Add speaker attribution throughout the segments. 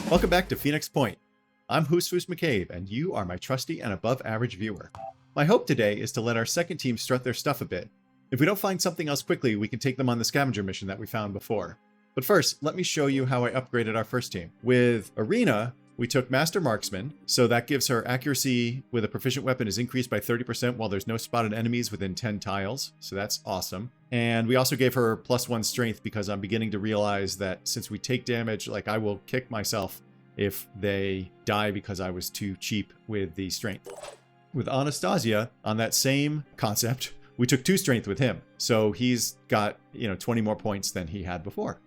Speaker 1: Welcome back to Phoenix Point. I'm Hoosfoos McCabe, and you are my trusty and above-average viewer. My hope today is to let our second team strut their stuff a bit. If we don't find something else quickly, we can take them on the scavenger mission that we found before. But first, let me show you how I upgraded our first team. With Arena, we took Master Marksman, so that gives her accuracy with a proficient weapon is increased by 30% while there's no spotted enemies within 10 tiles, so that's awesome. And we also gave her +1 strength because I'm beginning to realize that since we take damage, like I will kick myself if they die because I was too cheap with the strength. With Anastasia, on that same concept, we took 2 strength with him, so he's got 20 more points than he had before.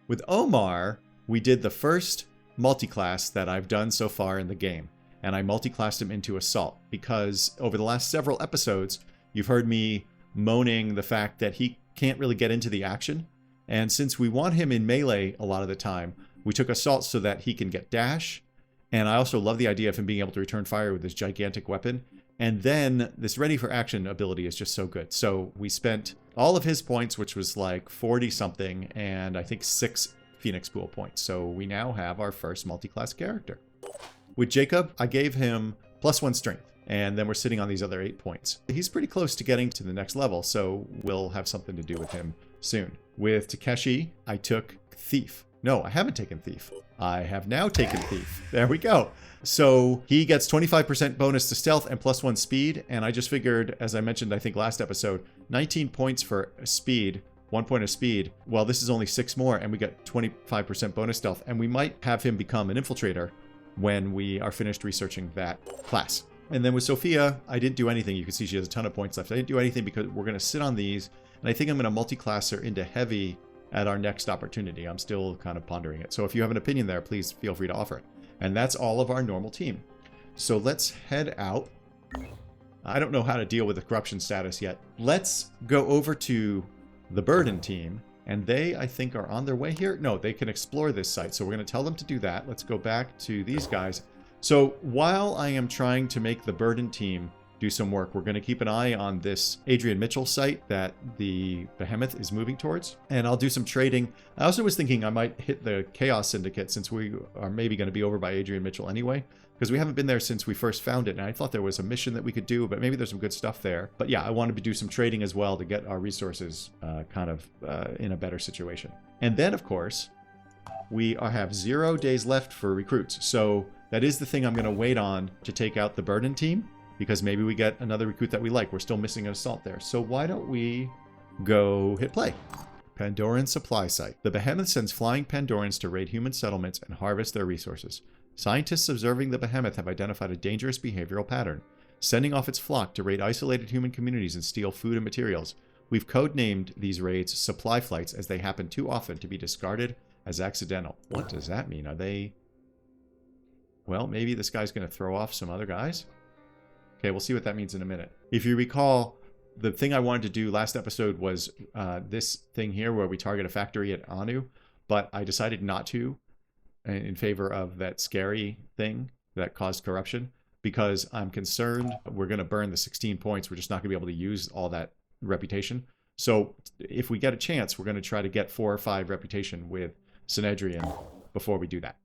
Speaker 1: With Omar, we did the first multi-class that I've done so far in the game, and I multi-classed him into Assault because over the last several episodes you've heard me moaning the fact that he can't really get into the action, and since we want him in melee a lot of the time, we took Assault so that he can get dash, and I also love the idea of him being able to return fire with his gigantic weapon, and then this ready for action ability is just so good. So we spent all of his points, which was like 40 something, and I think 6 Phoenix Pool points. So we now have our first multi-class character. With Jacob, I gave him +1 strength, and then we're sitting on these other 8 points. He's pretty close to getting to the next level, so we'll have something to do with him soon. With Takeshi, I took Thief. No, I haven't taken Thief. I have now taken Thief. There we go. So he gets 25% bonus to stealth and +1 speed, and I just figured, as I mentioned I think last episode, 19 points for speed, 1 point of speed. Well, this is only 6 more, and we get 25% bonus stealth, and we might have him become an Infiltrator when we are finished researching that class. And then with Sophia, I didn't do anything. You can see she has a ton of points left. I didn't do anything because we're going to sit on these, and I think I'm going to multi-class her into Heavy at our next opportunity. I'm still kind of pondering it. So if you have an opinion there, please feel free to offer it. And that's all of our normal team. So let's head out. I don't know how to deal with the corruption status yet. Let's go over to the Burden team, and they, I think, are on their way here. No, they can explore this site, so we're going to tell them to do that. Let's go back to these guys. So while I am trying to make the Burden team do some work, we're going to keep an eye on this Adrian Mitchell site that the Behemoth is moving towards, and I'll do some trading. I also was thinking I might hit the Chaos Syndicate since we are maybe going to be over by Adrian Mitchell anyway, because we haven't been there since we first found it, and I thought there was a mission that we could do, but maybe there's some good stuff there. But yeah, I wanted to do some trading as well to get our resources in a better situation. And then, of course, we have 0 days left for recruits, so that is the thing I'm going to wait on to take out the Burden team, because maybe we get another recruit that we like. We're still missing an Assault there. So why don't we go hit play? Pandoran Supply Site. The Behemoth sends flying Pandorans to raid human settlements and harvest their resources. Scientists observing the Behemoth have identified a dangerous behavioral pattern, sending off its flock to raid isolated human communities and steal food and materials. We've codenamed these raids supply flights as they happen too often to be discarded as accidental. What does that mean? Are they... Well, maybe this guy's going to throw off some other guys? Okay, we'll see what that means in a minute. If you recall, the thing I wanted to do last episode was this thing here where we target a factory at Anu, but I decided not to in favor of that scary thing that caused corruption because I'm concerned we're going to burn the 16 points. We're just not going to be able to use all that reputation. So if we get a chance, we're going to try to get 4 or 5 reputation with Synedrian before we do that.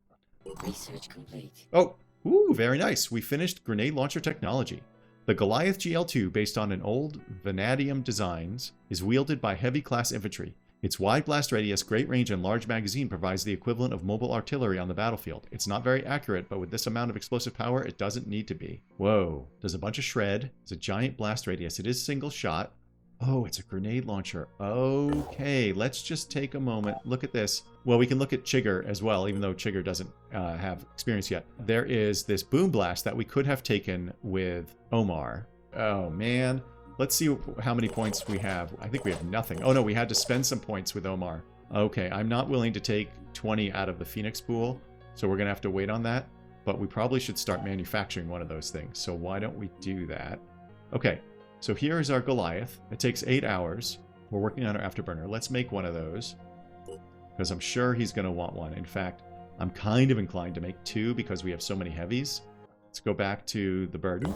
Speaker 2: Research complete.
Speaker 1: Oh, ooh, very nice. We finished grenade launcher technology. The Goliath GL2, based on an old Vanadium designs, is wielded by heavy class infantry. Its wide blast radius, great range, and large magazine provides the equivalent of mobile artillery on the battlefield. It's not very accurate, but with this amount of explosive power, it doesn't need to be. Whoa. Does a bunch of shred. It's a giant blast radius. It is single shot. Oh, it's a grenade launcher. Okay, let's just take a moment. Look at this. Well, we can look at Chigger as well, even though Chigger doesn't have experience yet. There is this boom blast that we could have taken with Omar. Oh, man. Let's see how many points we have. I think we have nothing. Oh, no, we had to spend some points with Omar. Okay, I'm not willing to take 20 out of the Phoenix pool, so we're going to have to wait on that. But we probably should start manufacturing one of those things. So why don't we do that? Okay. So here is our Goliath. It takes 8 hours. We're working on our afterburner. Let's make one of those, because I'm sure he's going to want one. In fact, I'm kind of inclined to make 2 because we have so many heavies. Let's go back to the Burden.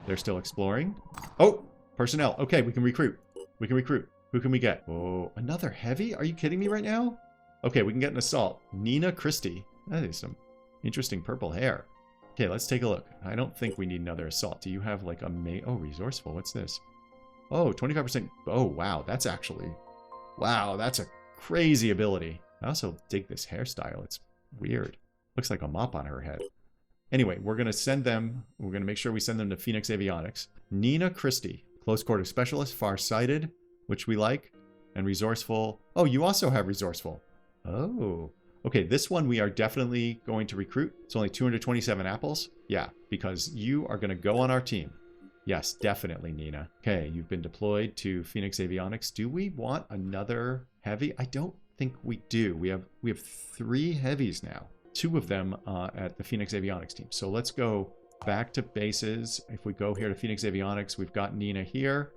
Speaker 1: They're still exploring. Oh, personnel. Okay, we can recruit. We can recruit. Who can we get? Oh, another heavy? Are you kidding me right now? Okay, we can get an assault. Nina Christie. That is some interesting purple hair. Okay, let's take a look. I don't think we need another assault. Do you have like a oh, resourceful? What's this? Oh, 25%. Oh, wow. That's actually... Wow, that's a crazy ability. I also dig this hairstyle. It's weird. Looks like a mop on her head. Anyway, we're going to send them... We're going to make sure we send them to Phoenix Avionics. Nina Christie. Close quarter specialist. Far-sighted, which we like. And resourceful. Oh, you also have resourceful. Oh. Okay, this one we are definitely going to recruit. It's only 227 apples. Yeah, because you are going to go on our team. Yes, definitely, Nina. Okay, you've been deployed to Phoenix Avionics. Do we want another heavy? I don't think we do. We have 3 heavies now. 2 of them at the Phoenix Avionics team. So let's go back to bases. If we go here to Phoenix Avionics, we've got Nina here.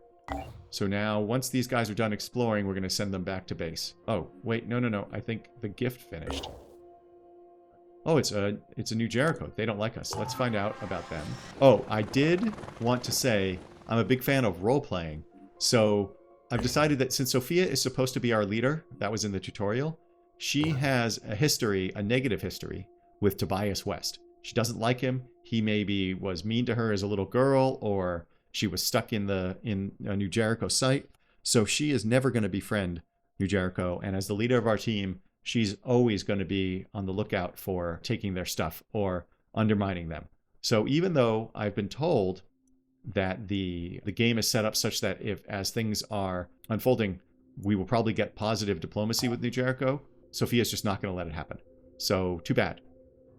Speaker 1: So now, once these guys are done exploring, we're going to send them back to base. Oh, wait, no. I think the gift finished. Oh, it's a New Jericho. They don't like us. Let's find out about them. Oh, I did want to say I'm a big fan of role-playing. So I've decided that since Sophia is supposed to be our leader, that was in the tutorial, she has a history, a negative history, with Tobias West. She doesn't like him. He maybe was mean to her as a little girl, or she was stuck in a New Jericho site. So she is never going to befriend New Jericho. And as the leader of our team, she's always going to be on the lookout for taking their stuff or undermining them. So even though I've been told that the game is set up such that as things are unfolding, we will probably get positive diplomacy with New Jericho, Sophia's just not going to let it happen. So too bad.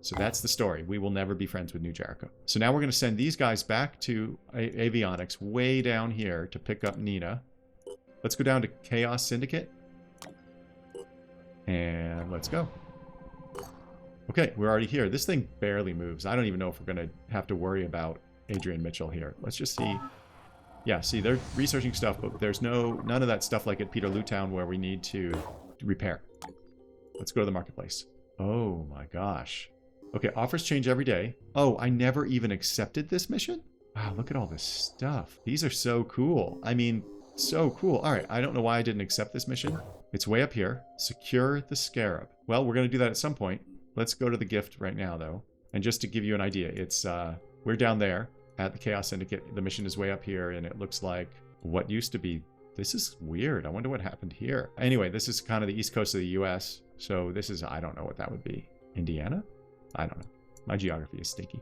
Speaker 1: So that's the story. We will never be friends with New Jericho. So now we're going to send these guys back to Avionics way down here to pick up Nina. Let's go down to Chaos Syndicate. And let's go. Okay, we're already here. This thing barely moves. I don't even know if we're going to have to worry about Adrian Mitchell here. Let's just see. Yeah, see, they're researching stuff, but there's none of that stuff like at Peterloo Town where we need to repair. Let's go to the marketplace. Oh my gosh. Okay, offers change every day. Oh, I never even accepted this mission? Wow, look at all this stuff. These are so cool. I mean, so cool. All right, I don't know why I didn't accept this mission. It's way up here. Secure the Scarab. Well, we're going to do that at some point. Let's go to the gift right now, though. And just to give you an idea, it's we're down there at the Chaos Syndicate. The mission is way up here, and it looks like what used to be... This is weird. I wonder what happened here. Anyway, this is kind of the east coast of the U.S., so this is... I don't know what that would be. Indiana? I don't know. My geography is stinky.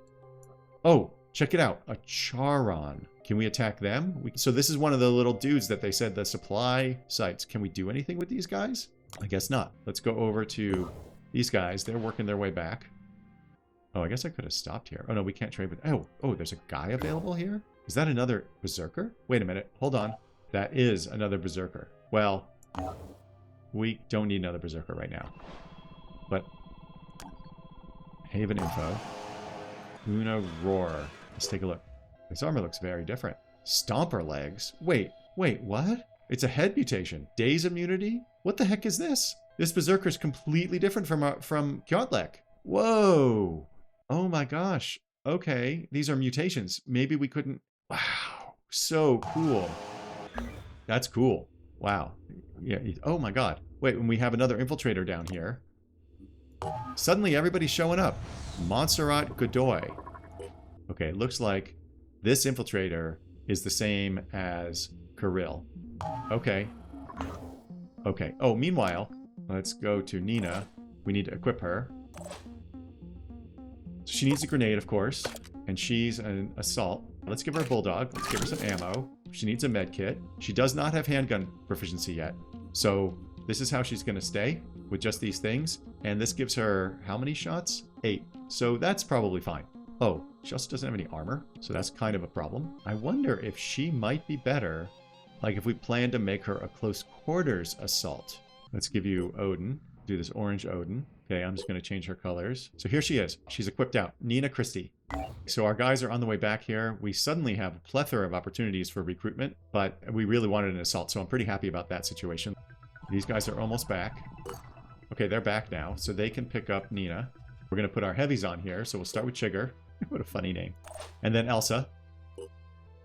Speaker 1: Oh, check it out. A Charon. Can we attack them? So this is one of the little dudes that they said the supply sites. Can we do anything with these guys? I guess not. Let's go over to these guys. They're working their way back. Oh, I guess I could have stopped here. Oh, no, we can't trade with... Oh, there's a guy available here? Is that another Berserker? Wait a minute. Hold on. That is another Berserker. Well, we don't need another Berserker right now. But... Haven info. Una Roar. Let's take a look. This armor looks very different. Stomper legs. Wait, what? It's a head mutation. Daze immunity? What the heck is this? This Berserker is completely different from Kjotlik. Whoa. Oh my gosh. Okay, these are mutations. Maybe we couldn't... Wow. So cool. That's cool. Wow. Yeah. Oh my god. Wait, when we have another Infiltrator down here... Suddenly everybody's showing up. Montserrat Godoy. Okay, it looks like this Infiltrator is the same as Kirill. Okay. Okay. Oh, meanwhile, let's go to Nina. We need to equip her. So she needs a grenade, of course. And she's an assault. Let's give her a bulldog. Let's give her some ammo. She needs a med kit. She does not have handgun proficiency yet. So this is how she's going to stay with just these things. And this gives her how many shots? 8. So that's probably fine. Oh, she also doesn't have any armor, so that's kind of a problem. I wonder if she might be better, like if we plan to make her a close quarters assault. Let's give you Odin. Do this orange Odin. Okay, I'm just going to change her colors. So here she is. She's equipped out. Nina Christie. So our guys are on the way back here. We suddenly have a plethora of opportunities for recruitment, but we really wanted an assault, so I'm pretty happy about that situation. These guys are almost back. Okay, they're back now, so they can pick up Nina. We're going to put our heavies on here, so we'll start with Chigger. What a funny name. And then Elsa.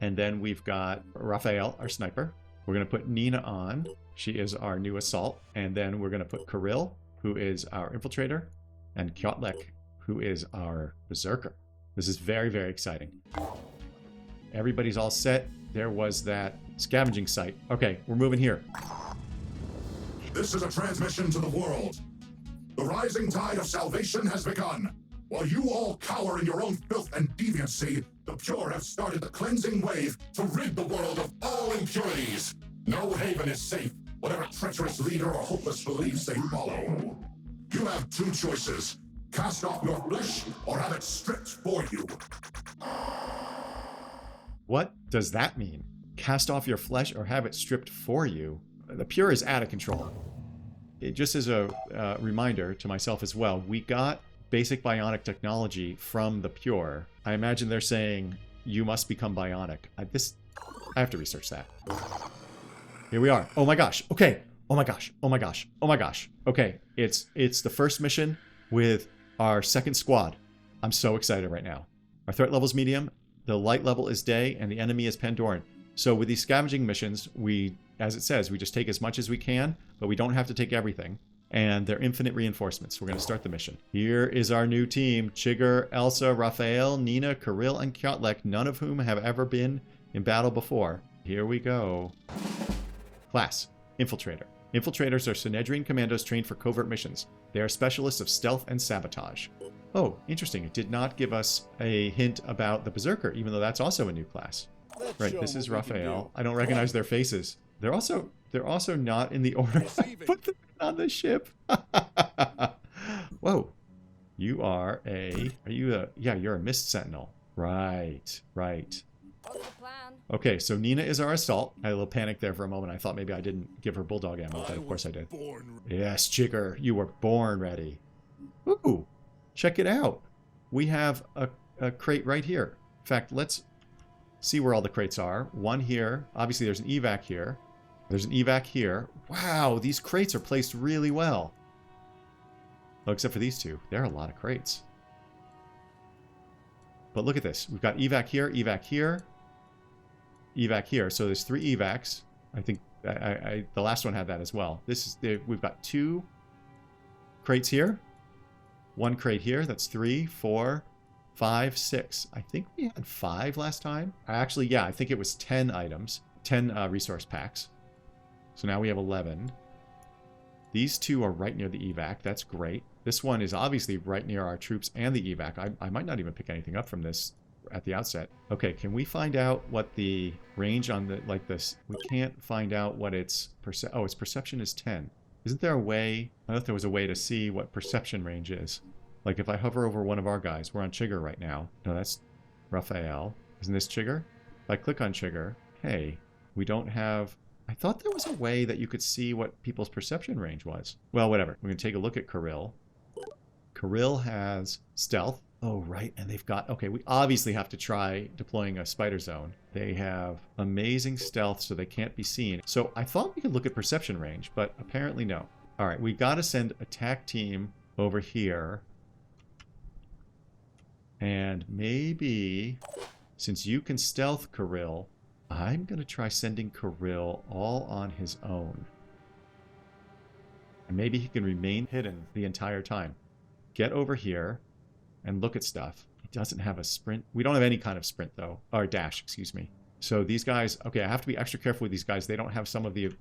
Speaker 1: And then we've got Raphael, our sniper. We're going to put Nina on. She is our new assault. And then we're going to put Kirill, who is our infiltrator. and Kjotlek, who is our Berserker. This is very, very exciting. Everybody's all set. There was that scavenging site. Okay, we're moving here.
Speaker 3: This is a transmission to the world. The rising tide of salvation has begun. While you all cower in your own filth and deviancy, the pure have started the cleansing wave to rid the world of all impurities. No haven is safe, whatever treacherous leader or hopeless beliefs they follow. You have two choices. Cast off your flesh or have it stripped for you.
Speaker 1: What does that mean? Cast off your flesh or have it stripped for you? The pure is out of control. It just as a reminder to myself as well, we got basic bionic technology from the pure. I imagine they're saying you must become bionic. I have to research that. Here we are. Oh my gosh. Okay. Oh my gosh. Oh my gosh. Oh my gosh. Okay. It's the first mission with our second squad. I'm so excited right now. Our threat level is medium, the light level is day, and the enemy is Pandoran. So with these scavenging missions, we, as it says, we just take as much as we can, but we don't have to take everything. And they're infinite reinforcements. We're going to start the mission. Here is our new team. Chigger, Elsa, Raphael, Nina, Kirill, and Kjotlek, none of whom have ever been in battle before. Here we go. Class, Infiltrator. Infiltrators are Synedrian commandos trained for covert missions. They are specialists of stealth and sabotage. Oh, interesting. It did not give us a hint about the Berserker, even though that's also a new class. Right, this is Raphael. I don't recognize their faces. They're also not in the order I put them on the ship. Whoa. You're a Mist Sentinel. Right. Okay, so Nina is our assault. I had a little panic there for a moment. I thought maybe I didn't give her bulldog ammo, but of course I did. Yes, Chigger, you were born ready. Ooh, check it out. We have a crate right here. In fact, let's see where all the crates are. One here. Obviously, there's an evac here. There's an evac here. Wow, these crates are placed really well. Oh, except for these two. There are a lot of crates. But look at this. We've got evac here, evac here, evac here. So there's 3 evacs. I think the last one had that as well. We've got 2 crates here. 1 crate here. That's 3, 4, 5, 6. I think we had 5 last time. Actually, yeah, I think it was 10 items. 10 resource packs. So now we have 11. These 2 are right near the evac. That's great. This one is obviously right near our troops and the evac. I might not even pick anything up from this at the outset. Okay, can we find out what the range on this? We can't find out what its its perception is 10. Isn't there a way? I thought there was a way to see what perception range is. Like if I hover over one of our guys, we're on Chigger right now. No, that's Raphael. Isn't this Chigger? If I click on Chigger, hey, we don't have... I thought there was a way that you could see what people's perception range was. Well, whatever. We're going to take a look at Kirill. Kirill has stealth. Oh, right. And they've got... Okay, we obviously have to try deploying a spider zone. They have amazing stealth, so they can't be seen. So I thought we could look at perception range, but apparently no. All right, we got to send attack team over here. And maybe, since you can stealth Kirill, I'm going to try sending Kirill all on his own. And maybe he can remain hidden the entire time. Get over here and look at stuff. He doesn't have a sprint. We don't have any kind of sprint, though. Or dash, excuse me. So these guys... Okay, I have to be extra careful with these guys. They don't have some of the,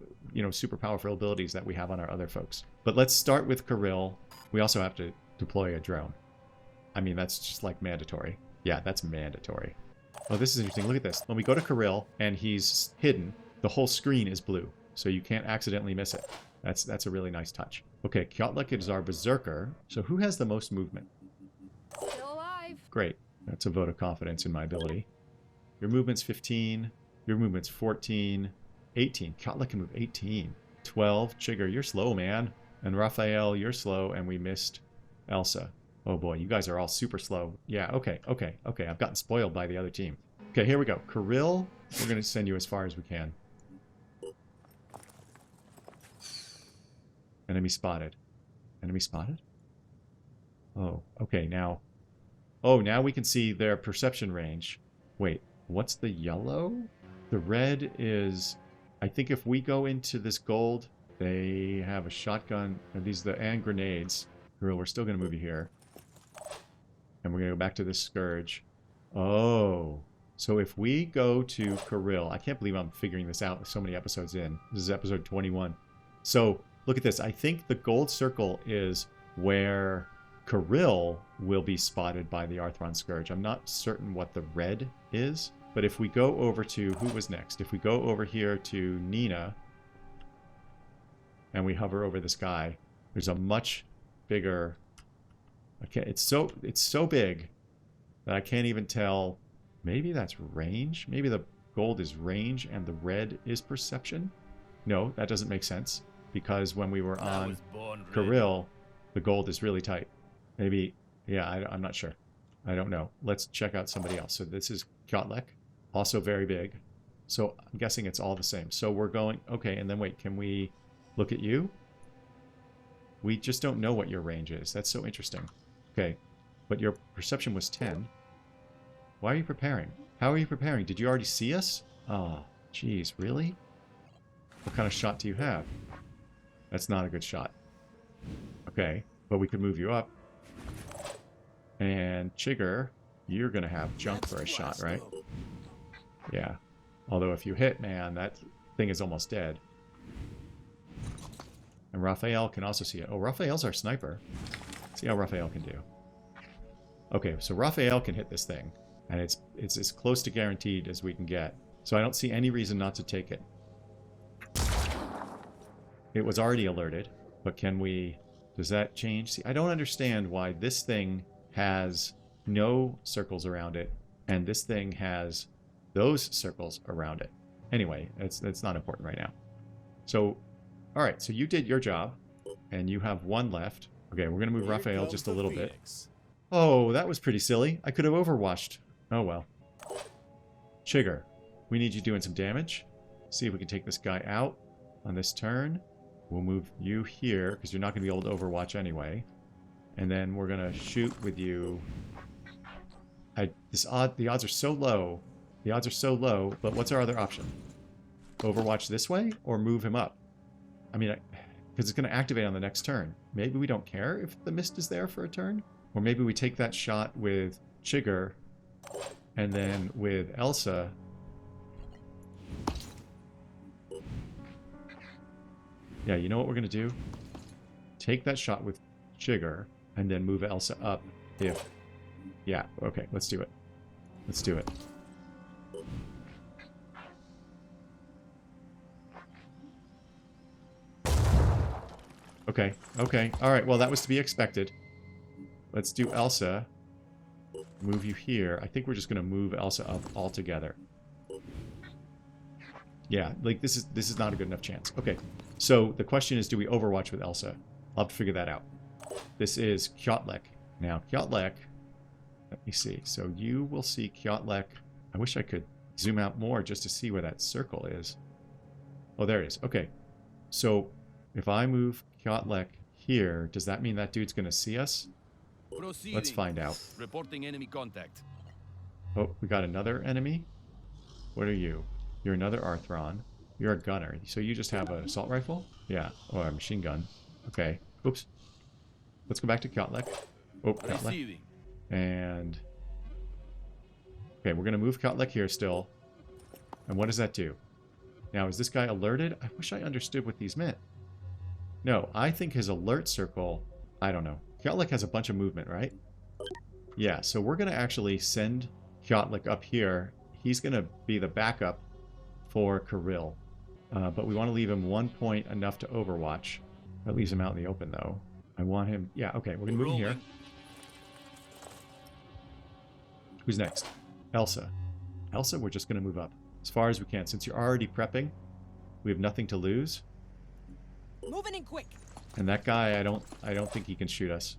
Speaker 1: super powerful abilities that we have on our other folks. But let's start with Kirill. We also have to deploy a drone. I mean, that's just like mandatory. Yeah, that's mandatory. Oh, this is interesting. Look at this. When we go to Kirill and he's hidden, the whole screen is blue. So you can't accidentally miss it. That's a really nice touch. Okay, Kjotlek is our Berserker. So who has the most movement?
Speaker 4: Still alive.
Speaker 1: Great. That's a vote of confidence in my ability. Your movement's 15. Your movement's 14. 18. Kjotlek can move 18. 12. Chigger, you're slow, man. And Raphael, you're slow. And we missed Elsa. Oh boy, you guys are all super slow. Yeah, okay. I've gotten spoiled by the other team. Okay, here we go. Kirill, we're going to send you as far as we can. Enemy spotted. Enemy spotted? Oh, okay, now... Oh, now we can see their perception range. Wait, what's the yellow? The red is... I think if we go into this gold, they have a shotgun, and and grenades. Kirill, we're still going to move you here. And we're going to go back to this Scourge. Oh. So if we go to Kirill, I can't believe I'm figuring this out with so many episodes in. This is episode 21. So look at this. I think the gold circle is where Kirill will be spotted by the Arthron Scourge. I'm not certain what the red is. But if we go over to, who was next? If we go over here to Nina, and we hover over this guy, there's a much bigger, okay, it's so big that I can't even tell. Maybe that's range? Maybe the gold is range and the red is perception? No, that doesn't make sense, because when we were on Kirill, the gold is really tight. Maybe, yeah, I'm not sure. I don't know. Let's check out somebody else. So this is Kjotlek, also very big. So I'm guessing it's all the same. So we're going, okay, and then wait, can we look at you? We just don't know what your range is. That's so interesting. Okay, but your perception was 10. Why are you preparing? How are you preparing? Did you already see us? Oh, geez, really? What kind of shot do you have? That's not a good shot. Okay, but we could move you up. And Chigger, you're going to have junk for a shot, right? Yeah. Although if you hit, man, that thing is almost dead. And Raphael can also see it. Oh, Raphael's our sniper. Let's see how Raphael can do. Okay, so Raphael can hit this thing. And it's as close to guaranteed as we can get. So I don't see any reason not to take it. It was already alerted. But can we... Does that change? See, I don't understand why this thing has no circles around it. And this thing has those circles around it. Anyway, it's not important right now. So, alright, so you did your job. And you have one left. Okay, we're going to move Raphael just a little bit. Oh, that was pretty silly. I could have overwatched. Oh well. Chigger, we need you doing some damage. See if we can take this guy out on this turn. We'll move you here, because you're not going to be able to overwatch anyway. And then we're going to shoot with you. The odds are so low. The odds are so low, but what's our other option? Overwatch this way, or move him up? I mean, because it's going to activate on the next turn. Maybe we don't care if the mist is there for a turn? Or maybe we take that shot with Chigger, and then with Elsa... Yeah, you know what we're going to do? Take that shot with Chigger, and then move Elsa up if... Yeah, okay, let's do it. Let's do it. Okay, okay. Alright, well that was to be expected. Let's do Elsa. Move you here. I think we're just going to move Elsa up altogether. Yeah, like this is not a good enough chance. Okay, so the question is, do we overwatch with Elsa? I'll have to figure that out. This is Kjotlek. Now, Kjotlek, let me see. So you will see Kjotlek. I wish I could zoom out more just to see where that circle is. Oh, there it is. Okay, so if I move Kjotlek here, does that mean that dude's going to see us?
Speaker 5: Proceeding.
Speaker 1: Let's find out.
Speaker 5: Reporting enemy contact.
Speaker 1: Oh, we got another enemy? What are you? You're another Arthron. You're a gunner. So you just have an assault rifle? Yeah. Or a machine gun. Okay. Oops. Let's go back to Kjotlek. Oh, Kjotlek. And... Okay, we're going to move Kjotlek here still. And what does that do? Now, is this guy alerted? I wish I understood what these meant. No, I think his alert circle... I don't know. Kjotlek has a bunch of movement, right? Yeah, so we're going to actually send Kjotlek up here. He's going to be the backup for Kirill. But we want to leave him 1 point enough to overwatch. That leaves him out in the open, though. I want him... Yeah, okay, we're going to move him here. Who's next? Elsa. Elsa, we're just going to move up as far as we can. Since you're already prepping, we have nothing to lose.
Speaker 2: Moving in quick.
Speaker 1: And that guy, I don't think he can shoot us.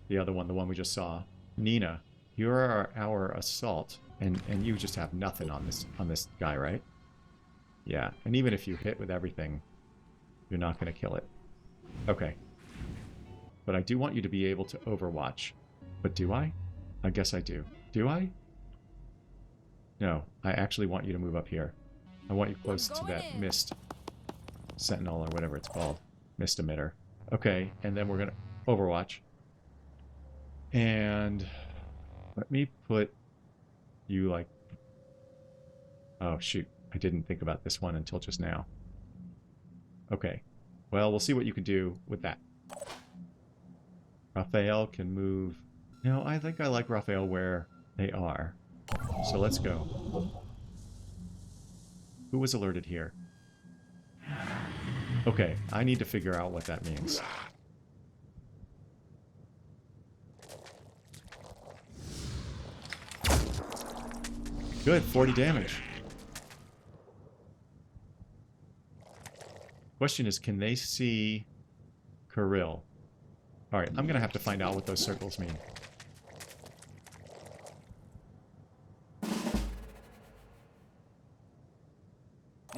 Speaker 1: The other one, the one we just saw. Nina, you're our assault, and you just have nothing on this guy, right? Yeah, and even if you hit with everything, you're not going to kill it. Okay. But I do want you to be able to overwatch. But do I? I guess I do. Do I? No, I actually want you to move up here. I want you close to that mist sentinel or whatever it's called. Mist emitter. Okay, and then we're gonna... Overwatch. And let me put you like... Oh, shoot. I didn't think about this one until just now. Okay. Well, we'll see what you can do with that. Raphael can move... No, I think I like Raphael where they are. So let's go. Who was alerted here? Okay, I need to figure out what that means. Good, 40 damage. Question is, can they see Kirill? Alright, I'm gonna have to find out what those circles mean.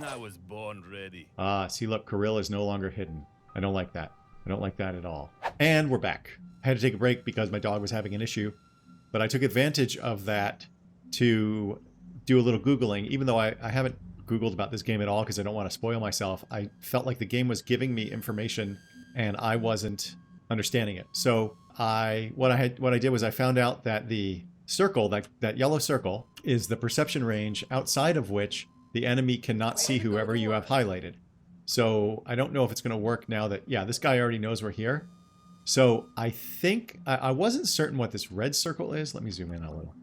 Speaker 5: I was born ready.
Speaker 1: Ah, see, look, Kirill is no longer hidden. I don't like that. I don't like that at all. And we're back. I had to take a break because my dog was having an issue, but I took advantage of that to do a little Googling. Even though I haven't Googled about this game at all because I don't want to spoil myself, I felt like the game was giving me information and I wasn't understanding it. So what I did was I found out that the circle, that yellow circle, is the perception range outside of which the enemy cannot see whoever you have highlighted. So I don't know if it's going to work now that, yeah, this guy already knows we're here. So I think, I wasn't certain what this red circle is. Let me zoom in a little.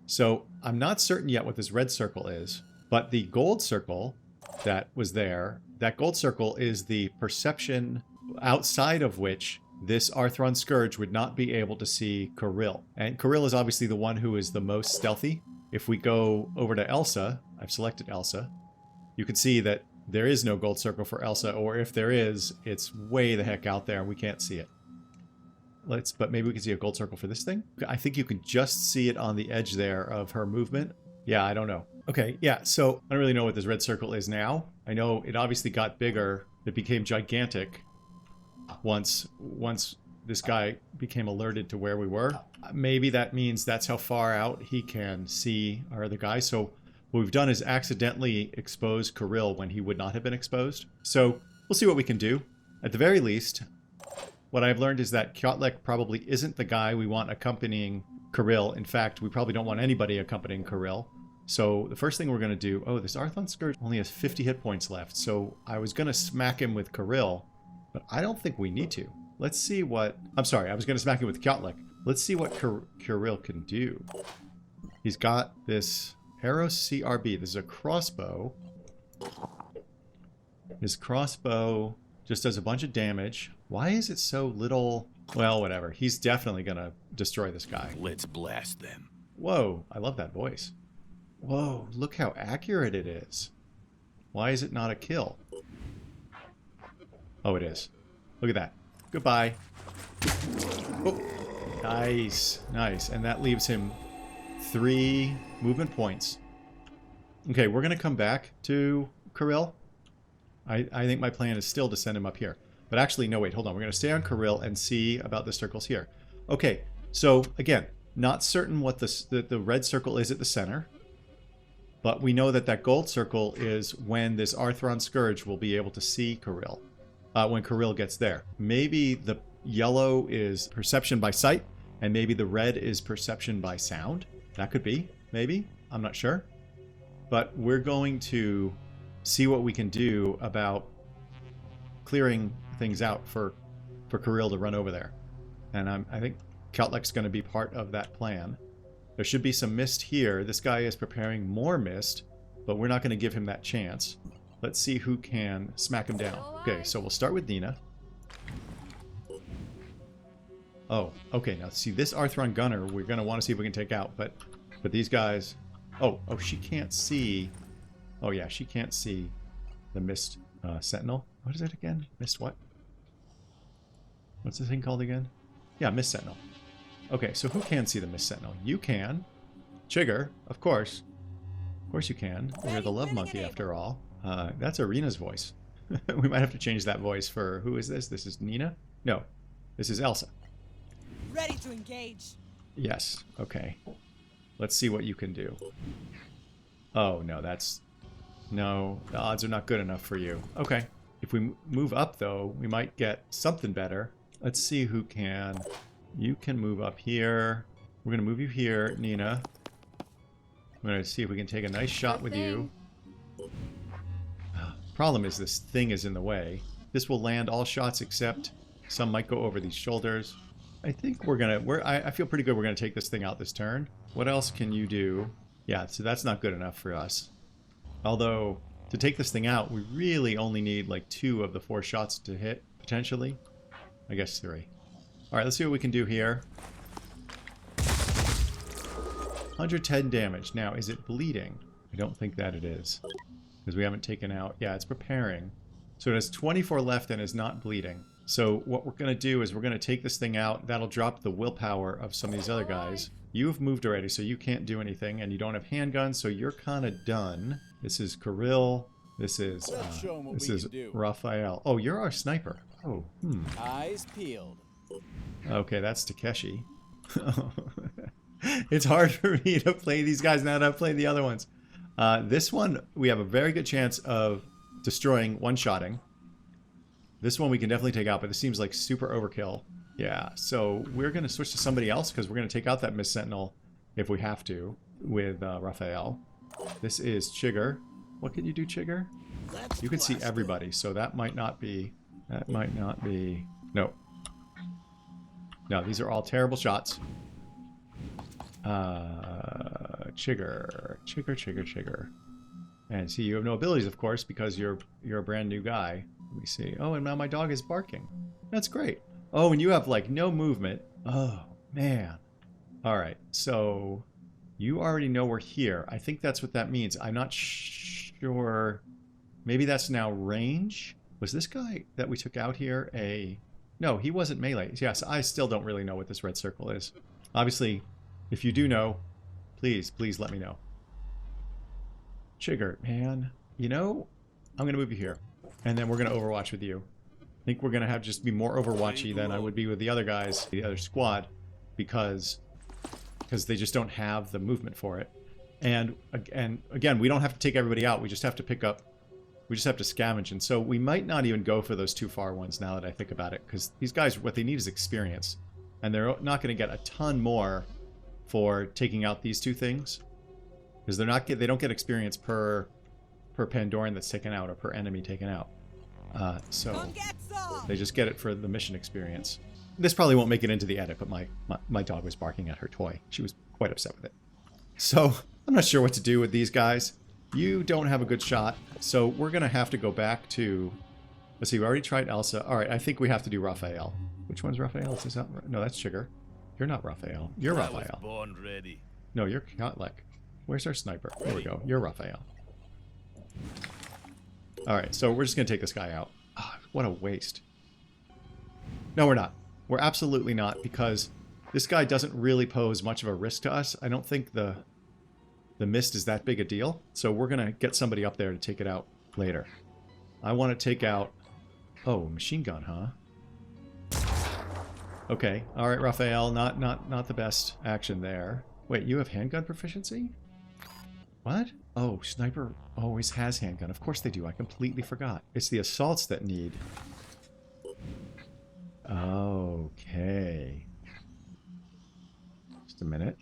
Speaker 1: So I'm not certain yet what this red circle is, but the gold circle that was there, that gold circle is the perception outside of which this Arthron Scourge would not be able to see Kirill. And Kirill is obviously the one who is the most stealthy. If we go over to Elsa, I've selected Elsa, you can see that there is no gold circle for Elsa, or if there is, it's way the heck out there and we can't see it. But maybe we can see a gold circle for this thing. I think you can just see it on the edge there of her movement. Yeah, I don't know. Okay, yeah, so I don't really know what this red circle is now. I know it obviously got bigger. It became gigantic once this guy became alerted to where we were. Maybe that means that's how far out he can see our other guy. So what we've done is accidentally expose Kirill when he would not have been exposed. So we'll see what we can do. At the very least, what I've learned is that Kyotlek probably isn't the guy we want accompanying Kirill. In fact, we probably don't want anybody accompanying Kirill. So the first thing we're going to do... Oh, this Arthron Scourge only has 50 hit points left. So I was going to smack him with Kirill, but I don't think we need to. Let's see what... I'm sorry, I was going to smack him with Kyotlek. Let's see what Kirill can do. He's got this Arrow CRB. This is a crossbow. His crossbow just does a bunch of damage. Why is it so little? Well, whatever. He's definitely going to destroy this guy.
Speaker 5: Let's blast them.
Speaker 1: Whoa, I love that voice. Whoa, look how accurate it is. Why is it not a kill? Oh, it is. Look at that. Goodbye. Oh, nice. Nice. And that leaves him 3 movement points. Okay, we're going to come back to Kirill. I think my plan is still to send him up here. But actually, no, wait, hold on. We're going to stay on Kirill and see about the circles here. Okay, so again, not certain what the red circle is at the center. But we know that that gold circle is when this Arthron Scourge will be able to see Kirill. When Kirill gets there. Maybe the yellow is perception by sight, and maybe the red is perception by sound. That could be, maybe. I'm not sure. But we're going to see what we can do about clearing things out for Kirill to run over there. And I think Kyotlek's going to be part of that plan. There should be some mist here. This guy is preparing more mist, but we're not going to give him that chance. Let's see who can smack him down. Okay, so we'll start with Nina. Oh, okay, now see this Arthron Gunner, we're going to want to see if we can take out, but these guys... Oh, she can't see... Oh yeah, she can't see the Mist Sentinel. What is it again? Mist what? What's the thing called again? Yeah, Mist Sentinel. Okay, so who can see the Mist Sentinel? You can. Chigger, of course. Of course you can. You're the love monkey after all. That's Arena's voice. We might have to change that voice for... Who is this? This is Nina? No, this is Elsa.
Speaker 2: Ready to engage.
Speaker 1: Yes, okay. Let's see what you can do. Oh, no, that's... No, the odds are not good enough for you. Okay. If we move up, though, we might get something better. Let's see who can. You can move up here. We're going to move you here, Nina. We're going to see if we can take a nice shot with you. Problem is this thing is in the way. This will land all shots except some might go over these shoulders. I think we're going to... I feel pretty good we're going to take this thing out this turn. What else can you do? Yeah, so that's not good enough for us. Although, to take this thing out, we really only need like 2 of the 4 shots to hit, potentially. I guess 3. Alright, let's see what we can do here. 110 damage. Now, is it bleeding? I don't think that it is. Because we haven't taken out... Yeah, it's preparing. So it has 24 left and is not bleeding. So what we're going to do is we're going to take this thing out. That'll drop the willpower of some of these other guys. You've moved already, so you can't do anything. And you don't have handguns, so you're kind of done. This is Kirill. This is Raphael. Oh, you're our sniper. Oh,
Speaker 6: Eyes peeled.
Speaker 1: Okay, that's Takeshi. It's hard for me to play these guys now that I've played the other ones. This one, we have a very good chance of destroying, one-shotting. This one we can definitely take out, but this seems like super overkill. Yeah, so we're going to switch to somebody else because we're going to take out that Miss Sentinel if we have to with Raphael. This is Chigger. What can you do, Chigger? You can see everybody, so that might not be... That might not be... No. No, these are all terrible shots. Chigger. And see, you have no abilities, of course, because you're a brand new guy. Let me see. Oh, and now my dog is barking. That's great. Oh, and you have, like, no movement. Oh, man. Alright, so... You already know we're here. I think that's what that means. I'm not sure... Maybe that's now range? Was this guy that we took out here a... No, he wasn't melee. Yes, I still don't really know what this red circle is. Obviously, if you do know, please let me know. Chigger, man. You know, I'm going to move you here. And then we're going to overwatch with you. I think we're going to have just be more overwatchy than I would be with the other guys, the other squad, because they just don't have the movement for it. And again, we don't have to take everybody out. We just have to pick up... We just have to scavenge. And so we might not even go for those 2 far ones now that I think about it. Because these guys, what they need is experience. And they're not going to get a ton more for taking out these 2 things. Because they don't get experience per Pandoran that's taken out or per enemy taken out. So they just get it for the mission experience. This probably won't make it into the edit, but my dog was barking at her toy. She was quite upset with it. So I'm not sure what to do with these guys. You don't have a good shot, so we're going to have to go back to... Let's see, we already tried Elsa. Alright, I think we have to do Raphael. Which one's Raphael? Is this not... No, that's Chigger. You're not Raphael. You're Raphael.
Speaker 5: I was born ready.
Speaker 1: No, you're Scott-like. Where's our sniper? There we go. You're Raphael. Alright, so we're just going to take this guy out. Oh, what a waste. No, we're not. We're absolutely not, because this guy doesn't really pose much of a risk to us. I don't think the mist is that big a deal, so we're going to get somebody up there to take it out later. I want to take out... Oh, machine gun, huh? Okay, alright, Raphael, not the best action there. Wait, you have handgun proficiency? What? Oh, sniper always has handgun. Of course they do, I completely forgot. It's the assaults that need... Okay. Just a minute.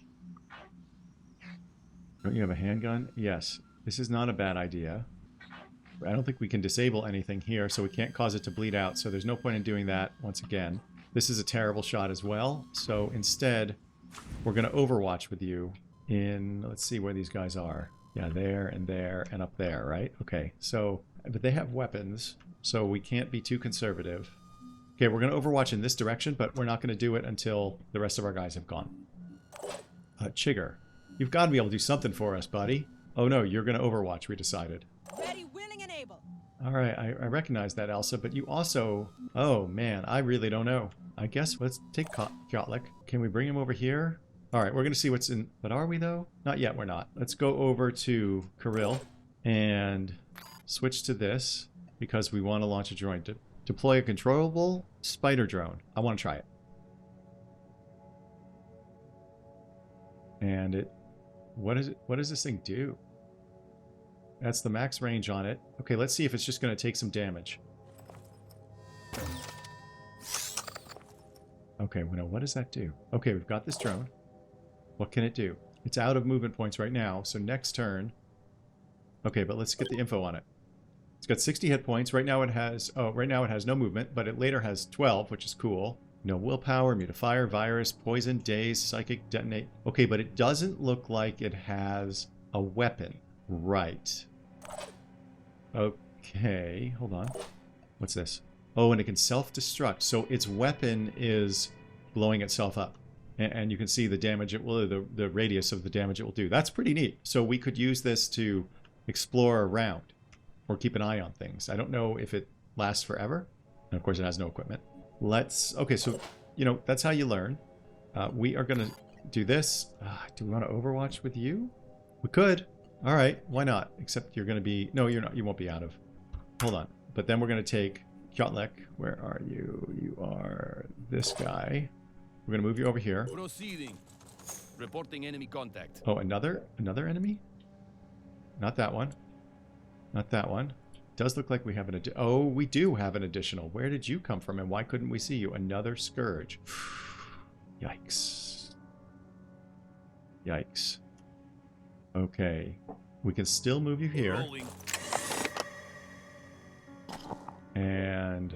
Speaker 1: Don't you have a handgun? Yes. This is not a bad idea. I don't think we can disable anything here, so we can't cause it to bleed out, so there's no point in doing that once again. This is a terrible shot as well, so instead, we're going to overwatch with you in... Let's see where these guys are. Yeah, there, and up there, right? Okay, so... But they have weapons, so we can't be too conservative. Okay, we're going to overwatch in this direction, but we're not going to do it until the rest of our guys have gone. Chigger, you've got to be able to do something for us, buddy. Oh no, you're going to overwatch, we decided.
Speaker 2: Ready, willing, and able.
Speaker 1: Alright, I recognize that, Elsa, but you also... Oh man, I really don't know. I guess let's take Kotlik. Can we bring him over here? Alright, we're going to see what's in... But are we, though? Not yet, we're not. Let's go over to Kirill and switch to this because we want to launch a drone. Deploy a controllable spider drone. I want to try it. And it... What does this thing do? That's the max range on it. Okay, let's see if it's just going to take some damage. Okay, well, now what does that do? Okay, we've got this drone. What can it do? It's out of movement points right now, so next turn... Okay, but let's get the info on it. It's got 60 hit points. Right now it has... Oh, right now it has no movement, but it later has 12, which is cool. No willpower, mutafire, virus, poison, daze, psychic, detonate. Okay, but it doesn't look like it has a weapon. Right. Okay, hold on. What's this? Oh, and it can self-destruct. So its weapon is blowing itself up. And you can see the damage it will, the radius of the damage it will do. That's pretty neat. So we could use this to explore around or keep an eye on things. I don't know if it lasts forever. And of course, it has no equipment. Okay, so, you know, that's how you learn. We are going to do this. Do we want to Overwatch with you? We could. All right, why not? Except you're going to be... No, you're not. You won't be out of... Hold on. But then we're going to take Kjotlek. Where are you? You are this guy. We're going to move you over here.
Speaker 5: Proceeding. Reporting enemy contact.
Speaker 1: Oh, another enemy? Not that one. Not that one. Does look like we have an oh, we do have an additional. Where did you come from and why couldn't we see you? Another Scourge. Yikes. Yikes. Okay. We can still move you here.
Speaker 5: Rolling.
Speaker 1: And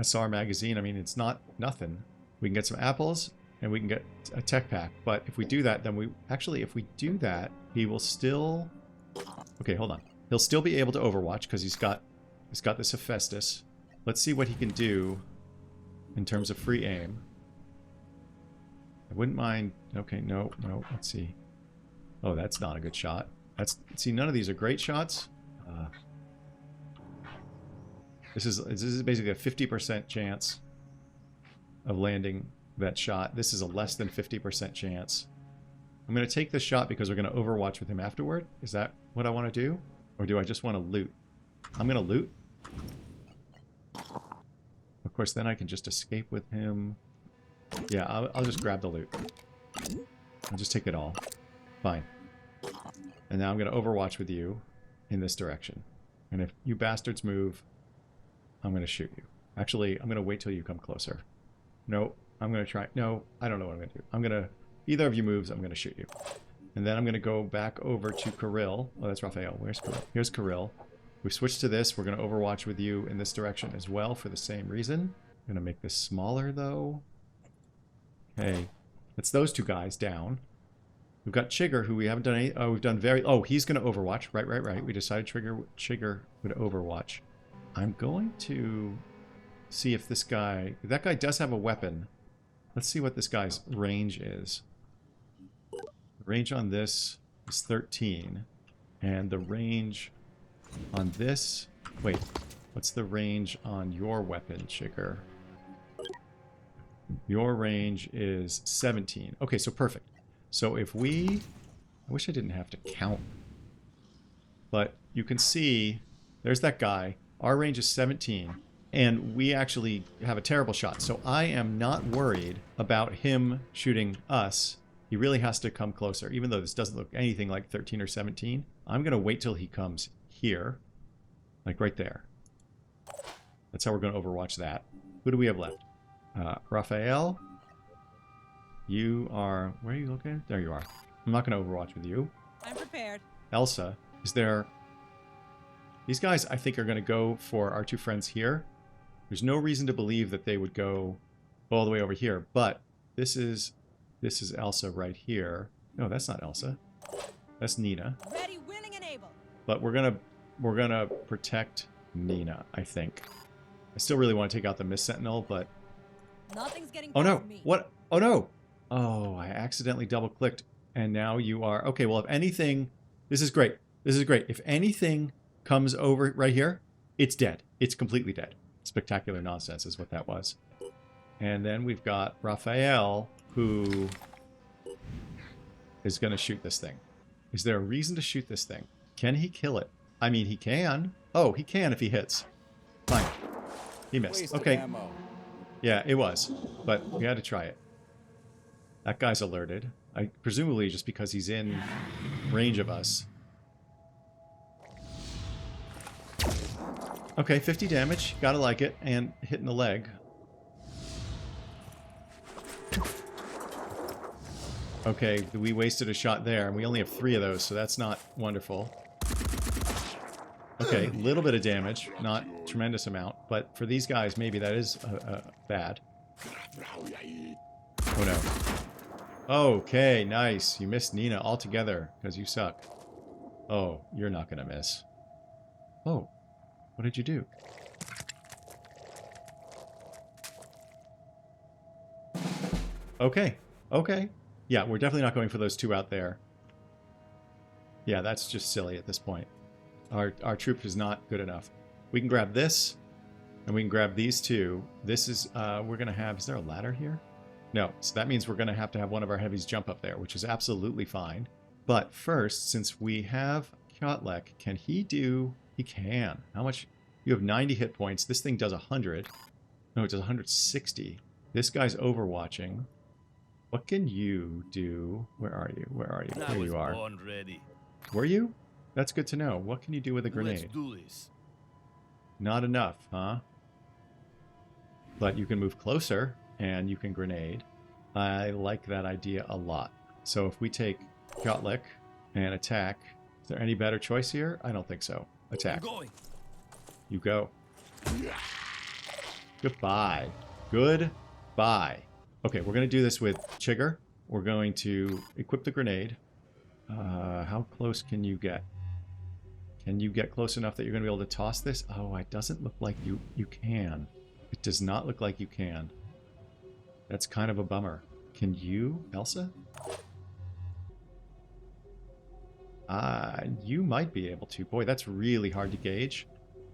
Speaker 1: SR magazine, I mean, it's not nothing. We can get some apples and we can get a tech pack. But if we do that, then we... Actually, if we do that, he will still... Okay, hold on. He'll still be able to Overwatch because he's got this Hephaestus. Let's see what he can do in terms of free aim. I wouldn't mind... Okay, no. Let's see. Oh, that's not a good shot. See, none of these are great shots. This is basically a 50% chance of landing that shot. This is a less than 50% chance. I'm going to take this shot because we're going to Overwatch with him afterward. Is that what I want to do? Or do I just want to loot? I'm going to loot. Of course, then I can just escape with him. Yeah, I'll just grab the loot. I'll just take it all. Fine. And now I'm going to Overwatch with you in this direction. And if you bastards move, I'm going to shoot you. Actually, I'm going to wait till you come closer. No, I'm going to try... No, I don't know what I'm going to do. I'm going to... Either of you moves, I'm going to shoot you. And then I'm going to go back over to Kirill. Oh, that's Raphael. Where's Kirill? Here's Kirill. We switch to this. We're going to Overwatch with you in this direction as well for the same reason. I'm going to make this smaller, though. Okay. It's those two guys down. We've got Chigger, who we haven't done any... Oh, we've done very... Oh, he's going to Overwatch. Right. We decided Chigger would Overwatch. I'm going to see if this guy... That guy does have a weapon. Let's see what this guy's range is. The range on this is 13. And the range on this... Wait. What's the range on your weapon, Chigger? Your range is 17. Okay, so perfect. So if we... I wish I didn't have to count. But you can see... There's that guy. Our range is 17. And we actually have a terrible shot. So I am not worried about him shooting us. He really has to come closer. Even though this doesn't look anything like 13 or 17. I'm going to wait till he comes here. Like right there. That's how we're going to Overwatch that. Who do we have left? Raphael. You are... Where are you looking? There you are. I'm not going to Overwatch with you.
Speaker 2: I'm prepared.
Speaker 1: Elsa. Is there... These guys, I think, are going to go for our two friends here. There's no reason to believe that they would go all the way over here. But this is Elsa right here. No, that's not Elsa. That's Nina.
Speaker 2: Ready, willing, and able.
Speaker 1: But we're gonna protect Nina, I think. I still really want to take out the Mist Sentinel, but...
Speaker 2: Nothing's getting
Speaker 1: Oh no!
Speaker 2: past me.
Speaker 1: What? Oh no! Oh, I accidentally double-clicked. And now you are... Okay, well, if anything... This is great. This is great. If anything comes over right here, it's dead. It's completely dead. Spectacular nonsense is what that was. And then we've got Raphael, who is going to shoot this thing. Is there a reason to shoot this thing? Can he kill it? I mean, he can. Oh, he can if he hits. Fine. He missed.
Speaker 6: Waste of
Speaker 1: Okay.
Speaker 6: ammo.
Speaker 1: Yeah, it was. But we had to try it. That guy's alerted. Presumably just because he's in range of us. Okay, 50 damage. Gotta like it. And hitting the leg. Okay, we wasted a shot there, and we only have 3 of those, so that's not wonderful. Okay, a little bit of damage, not tremendous amount, but for these guys, maybe that is bad. Oh no. Okay, nice. You missed Nina altogether, because you suck. Oh, you're not going to miss. Oh, what did you do? Okay, okay. Yeah, we're definitely not going for those 2 out there. Yeah, that's just silly at this point. Our troop is not good enough. We can grab this, and we can grab these 2. This is, we're going to have, is there a ladder here? No, so that means we're going to have one of our heavies jump up there, which is absolutely fine. But first, since we have Xcom-like, can he do, he can. How much? You have 90 hit points. This thing does 100. No, it does 160. This guy's overwatching. What can you do? Where are you? Where are you? Here you are.
Speaker 5: Ready.
Speaker 1: Were you? That's good to know. What can you do with a grenade?
Speaker 5: Let's do this.
Speaker 1: Not enough, huh? But you can move closer, and you can grenade. I like that idea a lot. So if we take Xcom-like and attack, is there any better choice here? I don't think so. Attack.
Speaker 5: I'm going.
Speaker 1: You go. Goodbye. Goodbye. Okay, we're going to do this with Chigger. We're going to equip the grenade. How close can you get? Can you get close enough that you're going to be able to toss this? Oh, it doesn't look like you can. It does not look like you can. That's kind of a bummer. Can you, Elsa? You might be able to. Boy, that's really hard to gauge.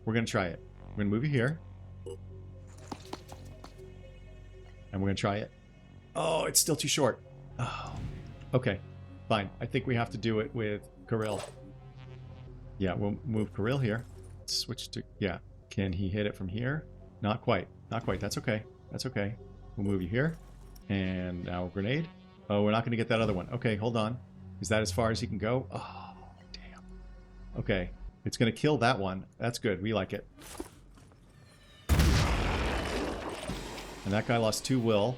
Speaker 1: We're going to try it. We're going to move you here. And we're going to try it. Oh, it's still too short. Oh, okay. Fine. I think we have to do it with Kirill. Yeah, we'll move Kirill here. Switch to... Yeah. Can he hit it from here? Not quite. Not quite. That's okay. That's okay. We'll move you here. And now grenade. Oh, we're not going to get that other one. Okay, hold on. Is that as far as he can go? Oh, damn. Okay. It's going to kill that one. That's good. We like it. And that guy lost 2 will.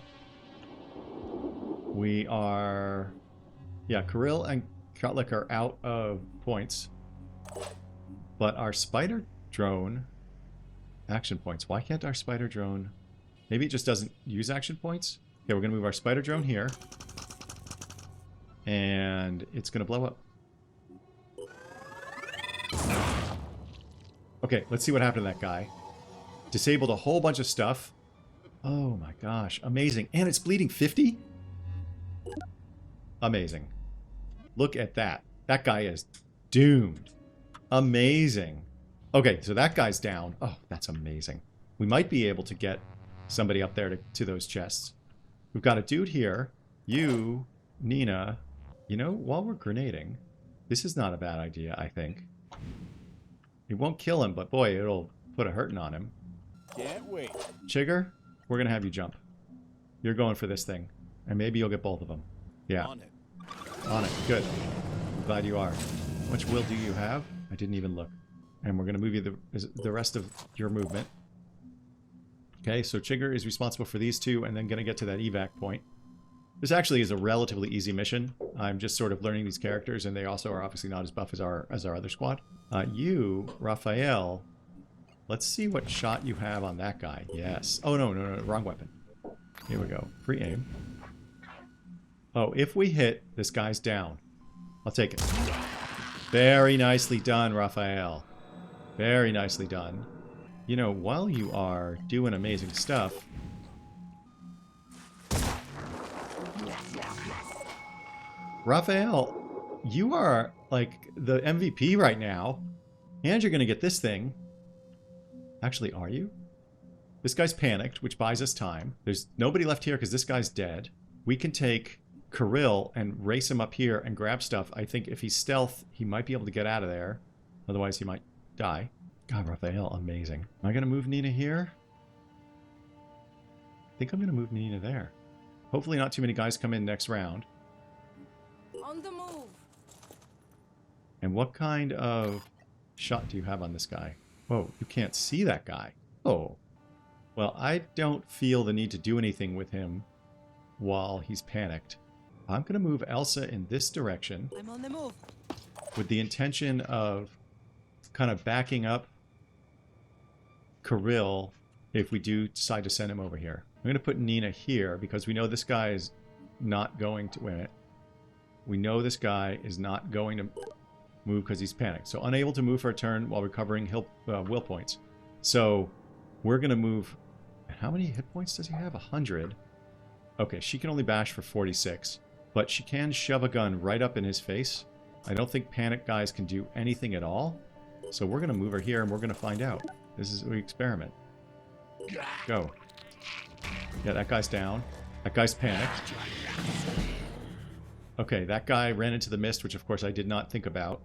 Speaker 1: We are... Yeah, Kirill and Xcom-like are out of points. But our spider drone... Action points. Why can't our spider drone... Maybe it just doesn't use action points? Okay, we're going to move our spider drone here. And it's going to blow up. Okay, let's see what happened to that guy. Disabled a whole bunch of stuff. Oh my gosh, amazing. And it's bleeding 50? Amazing. Look at that. That guy is doomed. Amazing. Okay, so that guy's down. Oh, that's amazing. We might be able to get somebody up there to those chests. We've got a dude here. You, Nina. You know, while we're grenading, this is not a bad idea, I think. It won't kill him, but boy, it'll put a hurting on him.
Speaker 6: Can't wait.
Speaker 1: Chigger, we're going to have you jump. You're going for this thing. And maybe you'll get both of them. Yeah.
Speaker 5: On it.
Speaker 1: On it. Good. I'm glad you are. How much will do you have? I didn't even look. And we're going to move you the rest of your movement. Okay, so Chigger is responsible for these 2 and then going to get to that evac point. This actually is a relatively easy mission. I'm just sort of learning these characters, and they also are obviously not as buff as our other squad. You, Raphael, let's see what shot you have on that guy. Yes. Oh, no, wrong weapon. Here we go. Free aim. Oh, if we hit, this guy's down. I'll take it. Very nicely done, Raphael. Very nicely done. You know, while you are doing amazing stuff... Raphael, you are, like, the MVP right now. And you're going to get this thing. Actually, are you? This guy's panicked, which buys us time. There's nobody left here because this guy's dead. We can take Kirill and race him up here and grab stuff. I think if he's stealth, he might be able to get out of there. Otherwise, he might die. God, Raphael, amazing. Am I going to move Nina here? I think I'm going to move Nina there. Hopefully not too many guys come in next round.
Speaker 4: On the move.
Speaker 1: And what kind of shot do you have on this guy? Whoa, you can't see that guy. Oh. Well, I don't feel the need to do anything with him while he's panicked. I'm going to move Elsa in this direction
Speaker 2: I'm on the move.
Speaker 1: with the intention of kind of backing up Kirill if we do decide to send him over here. I'm going to put Nina here because we know this guy is not going to... Wait a minute. We know this guy is not going to move because he's panicked. So unable to move for a turn while recovering will points. So we're going to move... How many hit points does he have? 100. Okay, she can only bash for 46. But she can shove a gun right up in his face. I don't think panic guys can do anything at all. So we're going to move her here and we're going to find out. This is we experiment. Go. Yeah, that guy's down. That guy's panicked. Okay, that guy ran into the mist, which of course I did not think about.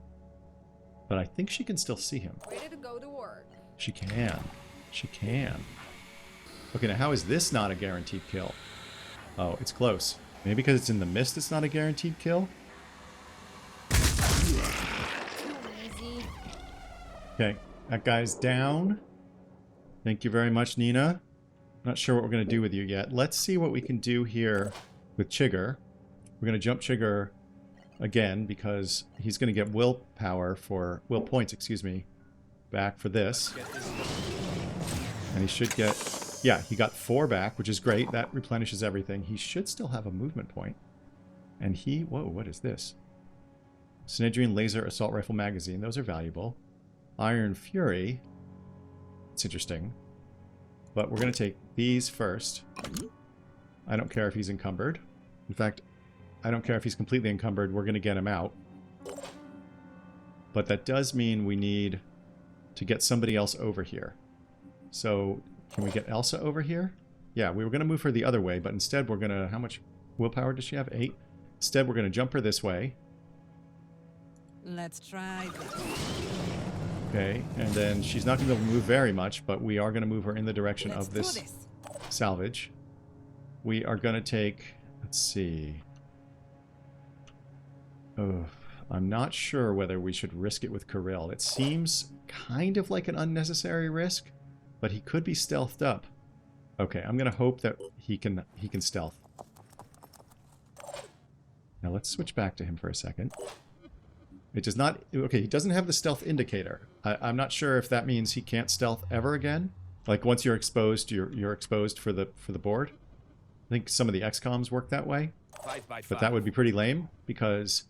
Speaker 1: But I think she can still see him.
Speaker 4: Ready to go to work.
Speaker 1: She can. She can. Okay, now how is this not a guaranteed kill? Oh, it's close. Maybe because it's in the mist it's not a guaranteed kill?
Speaker 4: Easy.
Speaker 1: Okay, that guy's down. Thank you very much, Nina. Not sure what we're going to do with you yet. Let's see what we can do here with Chigger. We're going to jump Chigger again because he's going to get willpower for... will points, excuse me, back for this. And he should get... Yeah, he got 4 back, which is great. That replenishes everything. He should still have a movement point. And he... Whoa, what is this? Synedrian Laser Assault Rifle Magazine. Those are valuable. Iron Fury. It's interesting. But we're going to take these first. I don't care if he's encumbered. In fact, I don't care if he's completely encumbered. We're going to get him out. But that does mean we need to get somebody else over here. So, can we get Elsa over here? Yeah, we were going to move her the other way, but instead we're going to... How much willpower does she have? 8? Instead, we're going to jump her this way.
Speaker 2: Let's try this.
Speaker 1: Okay, and then she's not going to be able to move very much, but we are going to move her in the direction
Speaker 2: Let's
Speaker 1: of
Speaker 2: do
Speaker 1: this
Speaker 2: this.
Speaker 1: salvage. We are going to take... Let's see... Oh, I'm not sure whether we should risk it with Kirill. It seems kind of like an unnecessary risk, but he could be stealthed up. Okay, I'm going to hope that he can stealth. Now let's switch back to him for a second. It does not... Okay, he doesn't have the stealth indicator. I'm not sure if that means he can't stealth ever again. Like once you're exposed, you're exposed for the board. I think some of the XComs work that way.
Speaker 5: 5 by 5.
Speaker 1: But that would be pretty lame because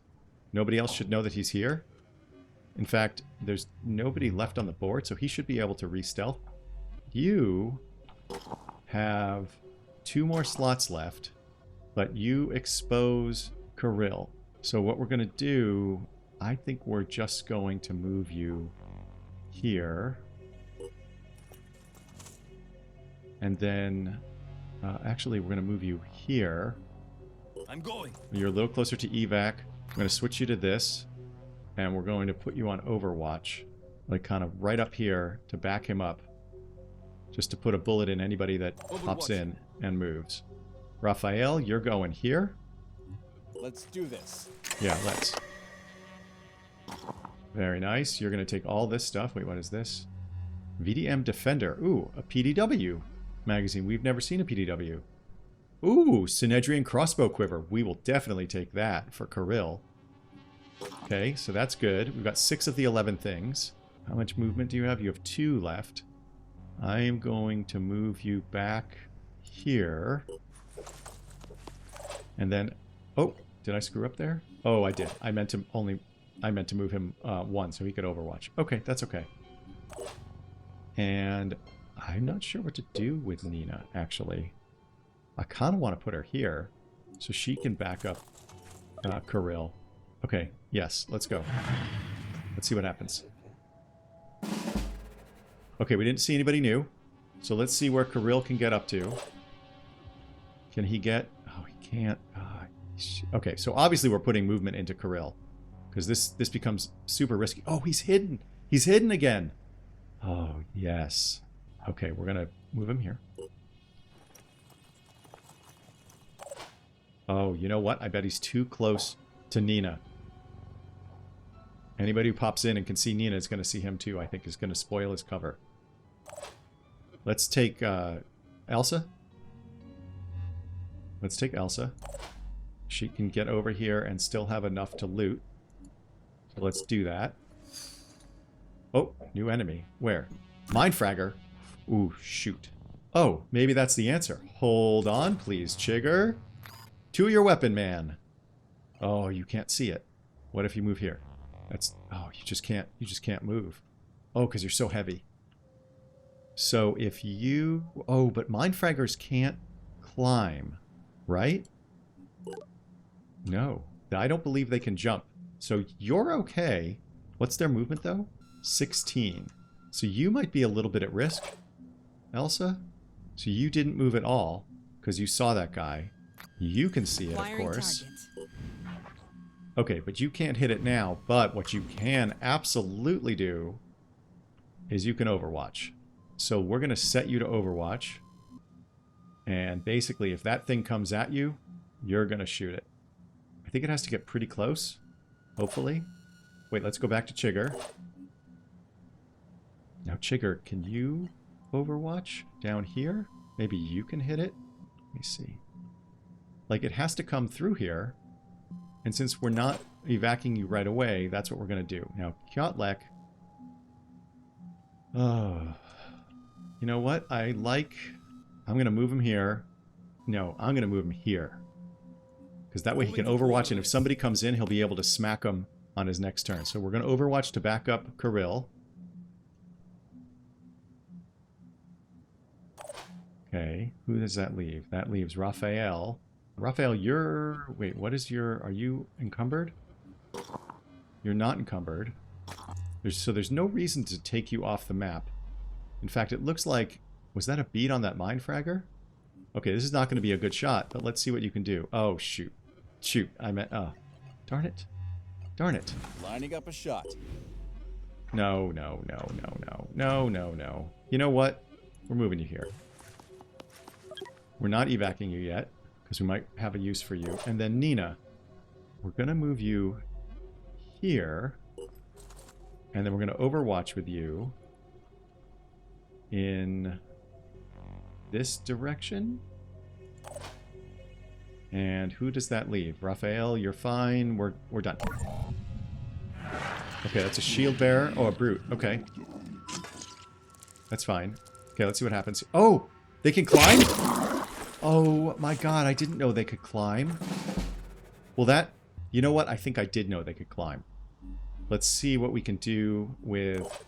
Speaker 1: nobody else should know that he's here. In fact, there's nobody left on the board, so he should be able to re-stealth. You have 2 more slots left, but you expose Kirill. So what we're going to do, I think we're just going to move you here. And then, actually, we're going to move you here.
Speaker 5: I'm going.
Speaker 1: You're a little closer to evac. I'm going to switch you to this, and we're going to put you on Overwatch, like kind of right up here to back him up, just to put a bullet in anybody that pops in and moves. Raphael, you're going here.
Speaker 6: Let's do this.
Speaker 1: Yeah, let's. Very nice. You're going to take all this stuff. Wait, what is this? VDM Defender. Ooh, a PDW magazine. We've never seen a PDW. Ooh, Synedrian Crossbow Quiver. We will definitely take that for Kirill. Okay, so that's good. We've got 6 of the 11 things. How much movement do you have? You have 2 left. I am going to move you back here. And then... Oh, did I screw up there? Oh, I did. I meant to move him 1 so he could Overwatch. Okay, that's okay. And I'm not sure what to do with Nina, actually. I kind of want to put her here so she can back up Kirill. Okay, yes, let's go. Let's see what happens. Okay, we didn't see anybody new. So let's see where Kirill can get up to. Can he get... Oh, he can't. Okay, so obviously we're putting movement into Kirill. Because this becomes super risky. Oh, he's hidden. He's hidden again. Oh, yes. Okay, we're going to move him here. Oh, you know what? I bet he's too close to Nina. Anybody who pops in and can see Nina is going to see him too, I think, is going to spoil his cover. Let's take Elsa. Let's take Elsa. she can get over here and still have enough to loot. So let's do that. Oh, new enemy. Where? Mindfragger. Ooh, shoot. Oh, maybe that's the answer. Hold on, please, Chigger. To your weapon, man. Oh, you can't see it. What if you move here? That's... Oh, you just can't move. Oh, because you're so heavy. So if you... Oh, but Mindfraggers can't climb, right? No. I don't believe they can jump. So you're okay. What's their movement, though? 16. So you might be a little bit at risk, Elsa. So you didn't move at all, because you saw that guy. You can see it, of course. Okay, but you can't hit it now. But what you can absolutely do is you can overwatch. So we're going to set you to overwatch. And basically, if that thing comes at you, you're going to shoot it. I think it has to get pretty close, hopefully. Wait, let's go back to Chigger. Now, Chigger, can you overwatch down here? Maybe you can hit it? Let me see. Like, it has to come through here. And since we're not evacuating you right away, that's what we're going to do. Now, Kyotlek. Oh. You know what? I'm going to move him here. No, I'm going to move him here. Because that way he can overwatch, and if somebody comes in, he'll be able to smack him on his next turn. So we're going to overwatch to back up Kirill. Okay, who does that leave? That leaves Raphael. Raphael, you're... Wait, what is your... Are you encumbered? You're not encumbered. So there's no reason to take you off the map. In fact, it looks like... Was that a beat on that Mindfragger? Okay, this is not going to be a good shot, but let's see what you can do. Oh, shoot. Shoot, I meant... Darn it. Darn it.
Speaker 6: Lining up a shot.
Speaker 1: No, no, no, no, no. No, no, no. You know what? We're moving you here. We're not evacuating you yet, because we might have a use for you. And then Nina, we're going to move you here, and then we're going to overwatch with you in this direction. And who does that leave? Raphael, you're fine. We're done. Okay, that's a shield bearer. Oh, a brute. Okay. That's fine. Okay, let's see what happens. Oh! They can climb? Oh my god, I didn't know they could climb. Well, that... You know what? I think I did know they could climb. Let's see what we can do with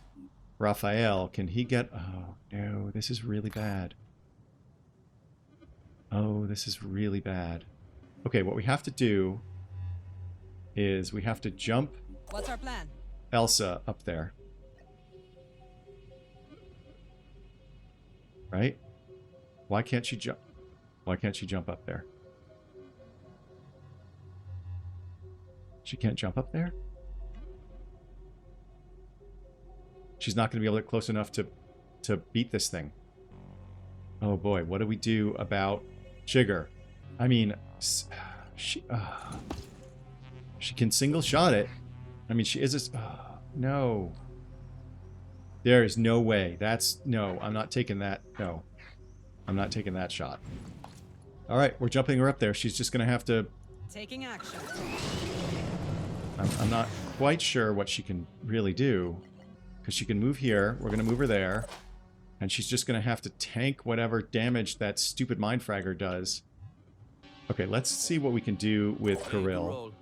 Speaker 1: Raphael. Can he get... Oh, no. This is really bad. Oh, this is really bad. Okay, what we have to do is we have to jump...
Speaker 2: What's our plan?
Speaker 1: Elsa up there. Right? Why can't she jump? Why can't she jump up there? She can't jump up there? She's not going to be able to get close enough to beat this thing. Oh boy, what do we do about Chigger? I mean, she can single shot it. I mean, she is a... no. There is no way. That's... No, I'm not taking that. No. I'm not taking that shot. Alright, we're jumping her up there. She's just going to have to...
Speaker 2: Taking action.
Speaker 1: I'm not quite sure what she can really do. Because she can move here. We're going to move her there. And she's just going to have to tank whatever damage that stupid Mindfragger does. Okay, let's see what we can do with Kirill.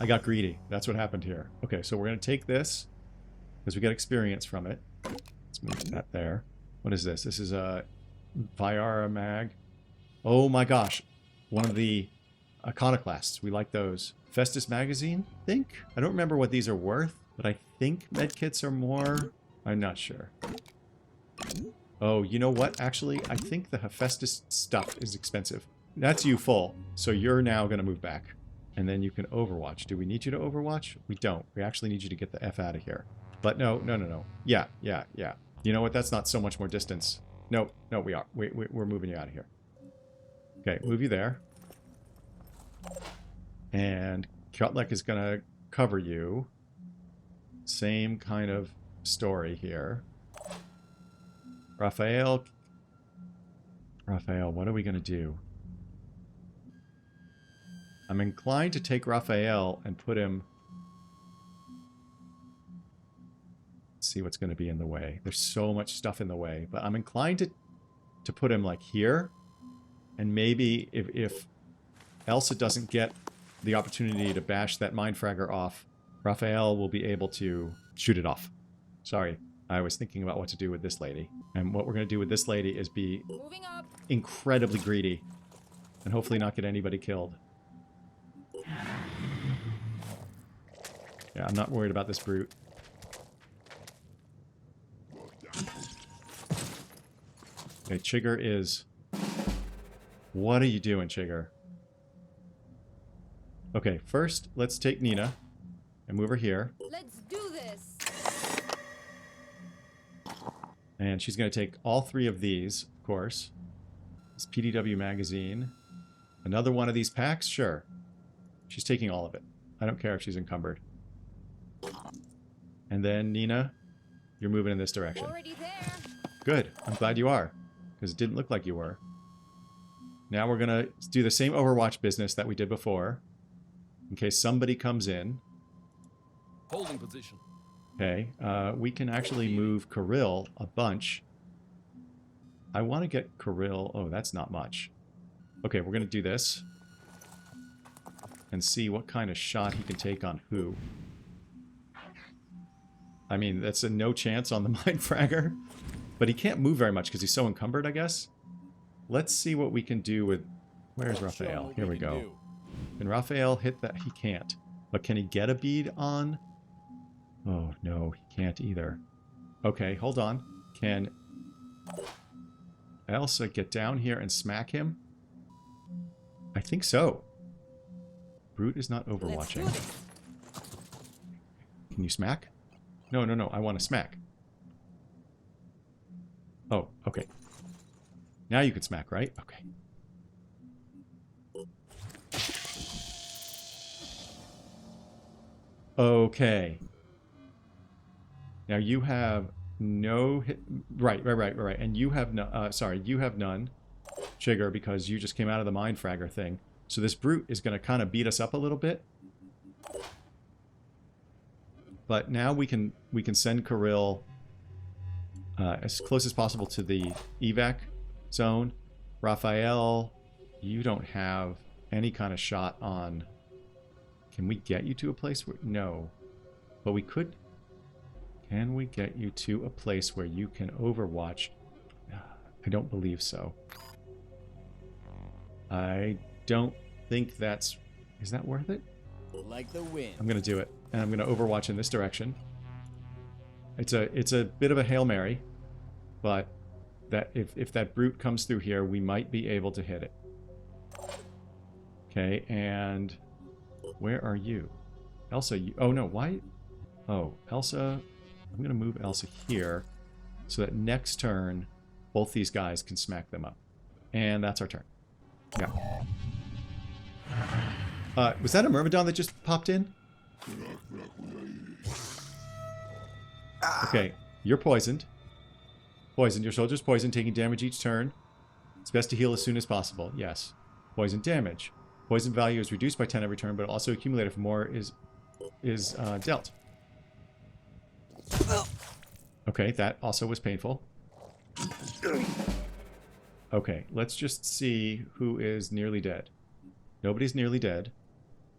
Speaker 1: I got greedy. That's what happened here. Okay, so we're going to take this, because we get experience from it. Let's move that there. What is this? This is a Viara mag. Oh my gosh. One of the iconoclasts. We like those. Festus magazine, I think? I don't remember what these are worth, but I think medkits are more... I'm not sure. Oh, you know what? Actually, I think the Hephaestus stuff is expensive. That's you full, so you're now going to move back. And then you can overwatch. Do we need you to overwatch? We don't. We actually need you to get the F out of here. But no, no, no, no. Yeah, yeah, yeah. You know what? That's not so much more distance. No, no, we are. We're moving you out of here. Okay, move you there. And Kyotlek is going to cover you. Same kind of story here. Raphael, Raphael, what are we going to do? I'm inclined to take Raphael and put him... Let's see what's going to be in the way. There's so much stuff in the way, but I'm inclined to put him like here. And maybe if Elsa doesn't get the opportunity to bash that Mind Fragger off, Raphael will be able to shoot it off. Sorry, I was thinking about what to do with this lady. And what we're going to do with this lady is be
Speaker 4: Moving up.
Speaker 1: incredibly greedy. And hopefully not get anybody killed. Yeah, I'm not worried about this brute. Okay, Chigger is... What are you doing, Chigger? Okay, first, let's take Nina and move her here.
Speaker 4: Let's do this.
Speaker 1: And she's going to take all 3 of these, of course. This PDW magazine. Another one of these packs? Sure. She's taking all of it. I don't care if she's encumbered. And then, Nina, you're moving in this direction.
Speaker 4: Already there.
Speaker 1: Good. I'm glad you are. Because it didn't look like you were. Now we're going to do the same Overwatch business that we did before. In case somebody comes in.
Speaker 5: Holding position.
Speaker 1: Okay. We can actually move Kirill a bunch. I want to get Kirill... Oh, that's not much. Okay, we're going to do this. And see what kind of shot he can take on who. I mean, that's a no chance on the Mind Fragger. But he can't move very much because he's so encumbered, I guess. Let's see what we can do with... Where's Raphael? Here we go. Can Raphael hit that? He can't. But can he get a bead on? Oh, no, he can't either. Okay, hold on. Can Elsa get down here and smack him? I think so. Brute is not overwatching. Can you smack? No, no, no. I want to smack. Oh, okay. Now you can smack, right? Okay. Okay. Now you have no hit. Right. And you have no. Sorry, you have none. Chigger, because you just came out of the Mind Fragger thing. So this brute is going to kind of beat us up a little bit. But now we can send Kirill as close as possible to the evac zone. Raphael, you don't have any kind of shot on... Can we get you to a place where... No. But we could... Can we get you to a place where you can overwatch? I don't believe so. I don't think that's... Is that worth it?
Speaker 6: Like the wind.
Speaker 1: I'm going to do it. And I'm going to overwatch in this direction. It's a bit of a Hail Mary. But that if that brute comes through here, we might be able to hit it. Okay, and... Where are you? Elsa, you... Oh, no, why... Oh, Elsa... I'm going to move Elsa here so that next turn, both these guys can smack them up. And that's our turn. Yeah. Was that a Myrmidon that just popped in? Okay, you're poisoned. Poisoned. Your soldier's poisoned, taking damage each turn. It's best to heal as soon as possible. Yes. Poison damage. Poison value is reduced by 10 every turn, but also accumulated if more is dealt. Okay, that also was painful. Okay, let's just see who is nearly dead. Nobody's nearly dead.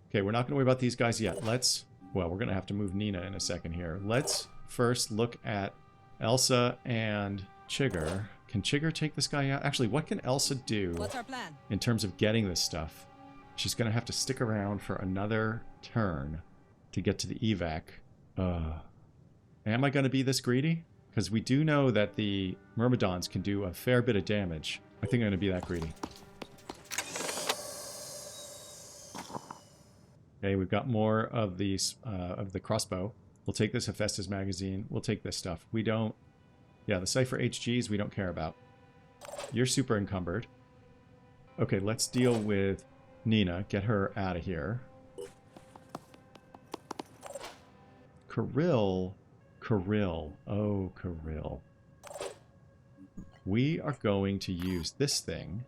Speaker 1: Okay, we're not going to worry about these guys yet. Let's... Well, we're going to have to move Nina in a second here. Let's first look at Elsa and Chigger. Can Chigger take this guy out? Actually, what can Elsa do
Speaker 2: What's our plan?
Speaker 1: in terms of getting this stuff? She's going to have to stick around for another turn to get to the evac. Am I going to be this greedy? Because we do know that the Myrmidons can do a fair bit of damage. I think I'm going to be that greedy. Okay, we've got more of these of the crossbow. We'll take this Hephaestus magazine. We'll take this stuff. We don't... Yeah, the Cypher HGs we don't care about. You're super encumbered. Okay, let's deal with Nina. Get her out of here. Kirill. Oh, Kirill. We are going to use this thing.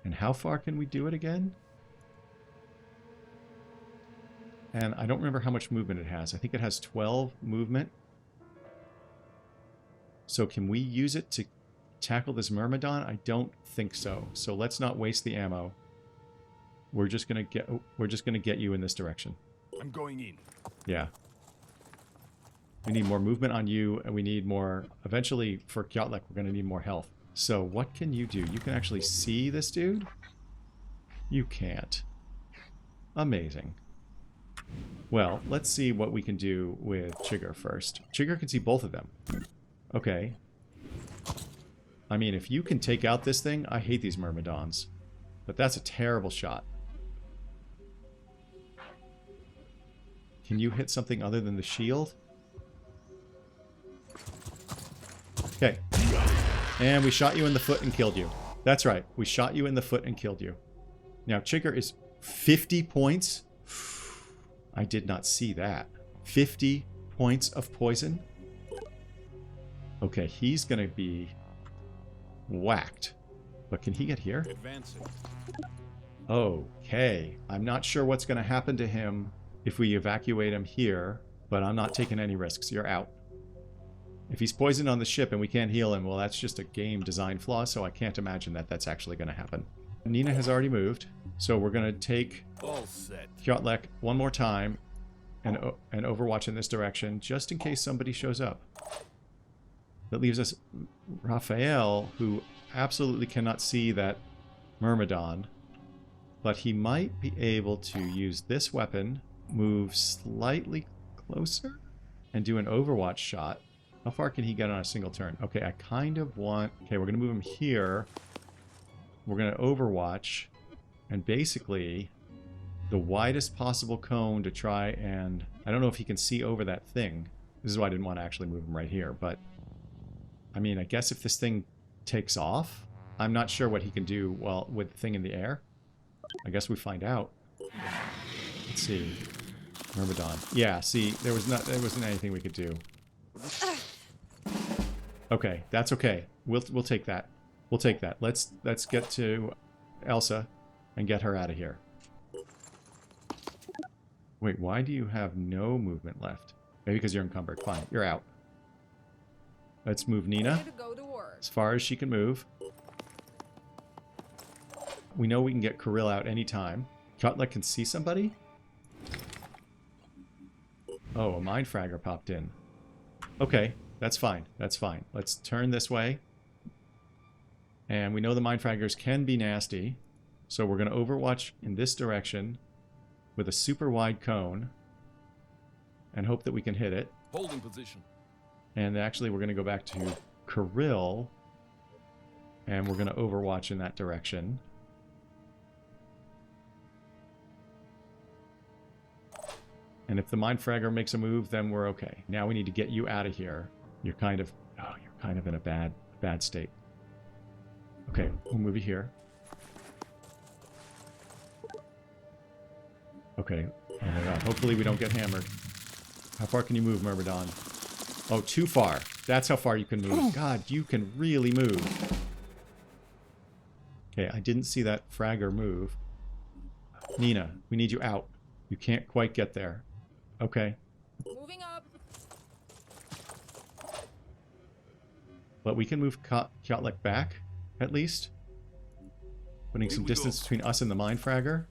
Speaker 1: And how far can we do it again? And I don't remember how much movement it has. I think it has 12 movement. So can we use it to tackle this Myrmidon? I don't think so. So let's not waste the ammo. We're just gonna get you in this direction.
Speaker 5: I'm going in.
Speaker 1: Yeah. We need more movement on you, and we need more... Eventually, for Kyotlek, we're going to need more health. So what can you do? You can actually see this dude? You can't. Amazing. Well, let's see what we can do with Chigger first. Chigger can see both of them. Okay. I mean, if you can take out this thing... I hate these Myrmidons. But that's a terrible shot. Can you hit something other than the shield? Okay. And we shot you in the foot and killed you. That's right. We shot you in the foot and killed you. Now, Chigger is 50 points. I did not see that. 50 points of poison. Okay, he's going to be whacked. But can he get here?
Speaker 5: Advancing.
Speaker 1: Okay. I'm not sure what's going to happen to him if we evacuate him here, but I'm not taking any risks. You're out. If he's poisoned on the ship and we can't heal him, well, that's just a game design flaw, so I can't imagine that that's actually going to happen. Nina has already moved, so we're going to take
Speaker 5: All set.
Speaker 1: Kyotlek one more time and overwatch in this direction, just in case somebody shows up. That leaves us Raphael, who absolutely cannot see that Myrmidon, but he might be able to use this weapon, move slightly closer, and do an overwatch shot. How far can he get on a single turn? Okay, I kind of want... Okay, we're going to move him here. We're going to overwatch. And basically, the widest possible cone to try and... I don't know if he can see over that thing. This is why I didn't want to actually move him right here. But, I mean, I guess if this thing takes off, I'm not sure what he can do well with the thing in the air. I guess we find out. Let's see. Myrmidon. Yeah, see, there wasn't anything we could do. Okay, that's okay. We'll take that. We'll take that. Let's get to Elsa and get her out of here. Wait, why do you have no movement left? Maybe because you're encumbered. Fine, you're out. Let's move Nina
Speaker 4: Ready to go to work.
Speaker 1: as far as she can move. We know we can get Kirill out anytime. Kyotlek can see somebody? Oh, a Mind Fragger popped in. Okay, that's fine. That's fine. Let's turn this way. And we know the Mind Fraggers can be nasty. So we're going to overwatch in this direction with a super wide cone and hope that we can hit it.
Speaker 5: Holding position.
Speaker 1: And actually we're going to go back to Kirill and we're going to overwatch in that direction. And if the Mind Fragger makes a move, then we're okay. Now we need to get you out of here. You're kind of in a bad state. Okay, we'll move you here. Okay, oh my god, hopefully we don't get hammered. How far can you move, Myrmidon? Oh, too far. That's how far you can move. God, you can really move. Okay, I didn't see that Fragger move. Nina, we need you out. You can't quite get there. Okay.
Speaker 4: Moving up.
Speaker 1: But we can move Kyotlek back, at least. Putting some distance between us and the Mind Fragger.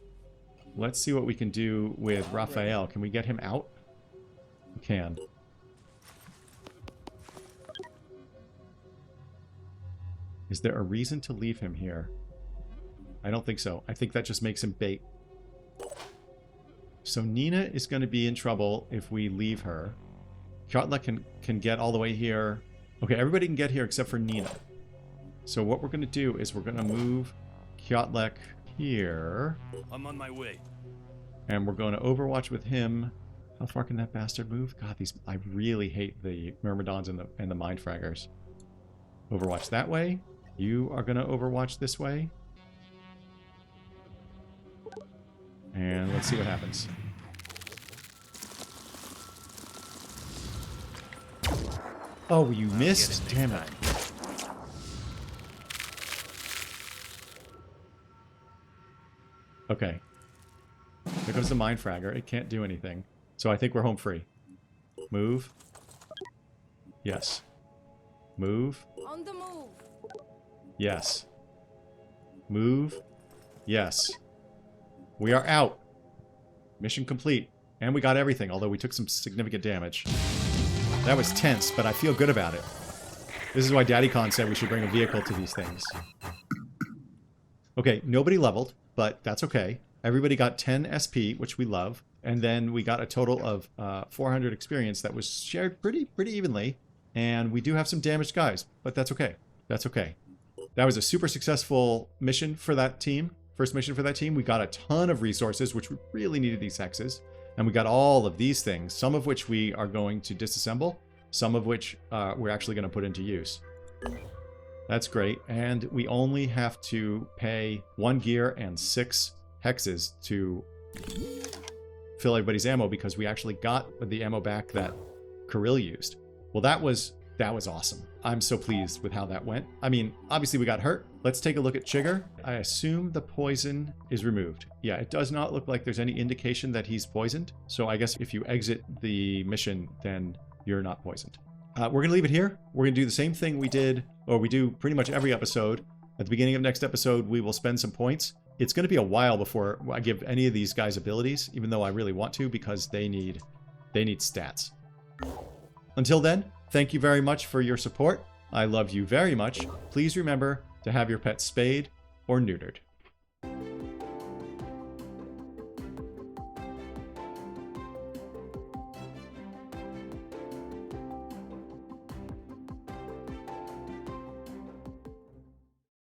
Speaker 1: Let's see what we can do with Raphael. Can we get him out? We can. Is there a reason to leave him here? I don't think so. I think that just makes him bait. So Nina is going to be in trouble if we leave her. Kyotlek can get all the way here. Okay, everybody can get here except for Nina. So what we're going to do is we're going to move Kyotlek here.
Speaker 5: I'm on my way.
Speaker 1: And we're going to overwatch with him. How far can that bastard move? God, I really hate the Myrmidons and the Mind Fraggers. Overwatch that way. You are going to overwatch this way. And let's see what happens. Oh, you missed? Damn it. Okay. There goes the mine fragger. It can't do anything. So I think we're home free. Move. Yes. Move.
Speaker 4: On the move.
Speaker 1: Yes. Move. Yes. We are out. Mission complete. And we got everything, although we took some significant damage. That was tense, but I feel good about it. This is why DaddyCon said we should bring a vehicle to these things. Okay, nobody leveled, but that's okay. Everybody got 10 SP, which we love. And then we got a total of 400 experience that was shared pretty evenly. And we do have some damaged guys, but that's okay. That's okay. That was a super successful mission for that team. First mission for that team. We got a ton of resources, which we really needed these hexes. And we got all of these things, some of which we are going to disassemble, some of which we're actually going to put into use. That's great. And we only have to pay 1 gear and 6 hexes to fill everybody's ammo because we actually got the ammo back that Kirill used. Well, that was awesome. I'm so pleased with how that went. I mean, obviously we got hurt. Let's take a look at Chigger. I assume the poison is removed. Yeah, it does not look like there's any indication that he's poisoned. So I guess if you exit the mission, then you're not poisoned. We're going to leave it here. We're going to do the same thing we did, or we do pretty much every episode. At the beginning of next episode, we will spend some points. It's going to be a while before I give any of these guys abilities, even though I really want to, because they need stats. Until then, thank you very much for your support. I love you very much. Please remember to have your pet spayed or neutered.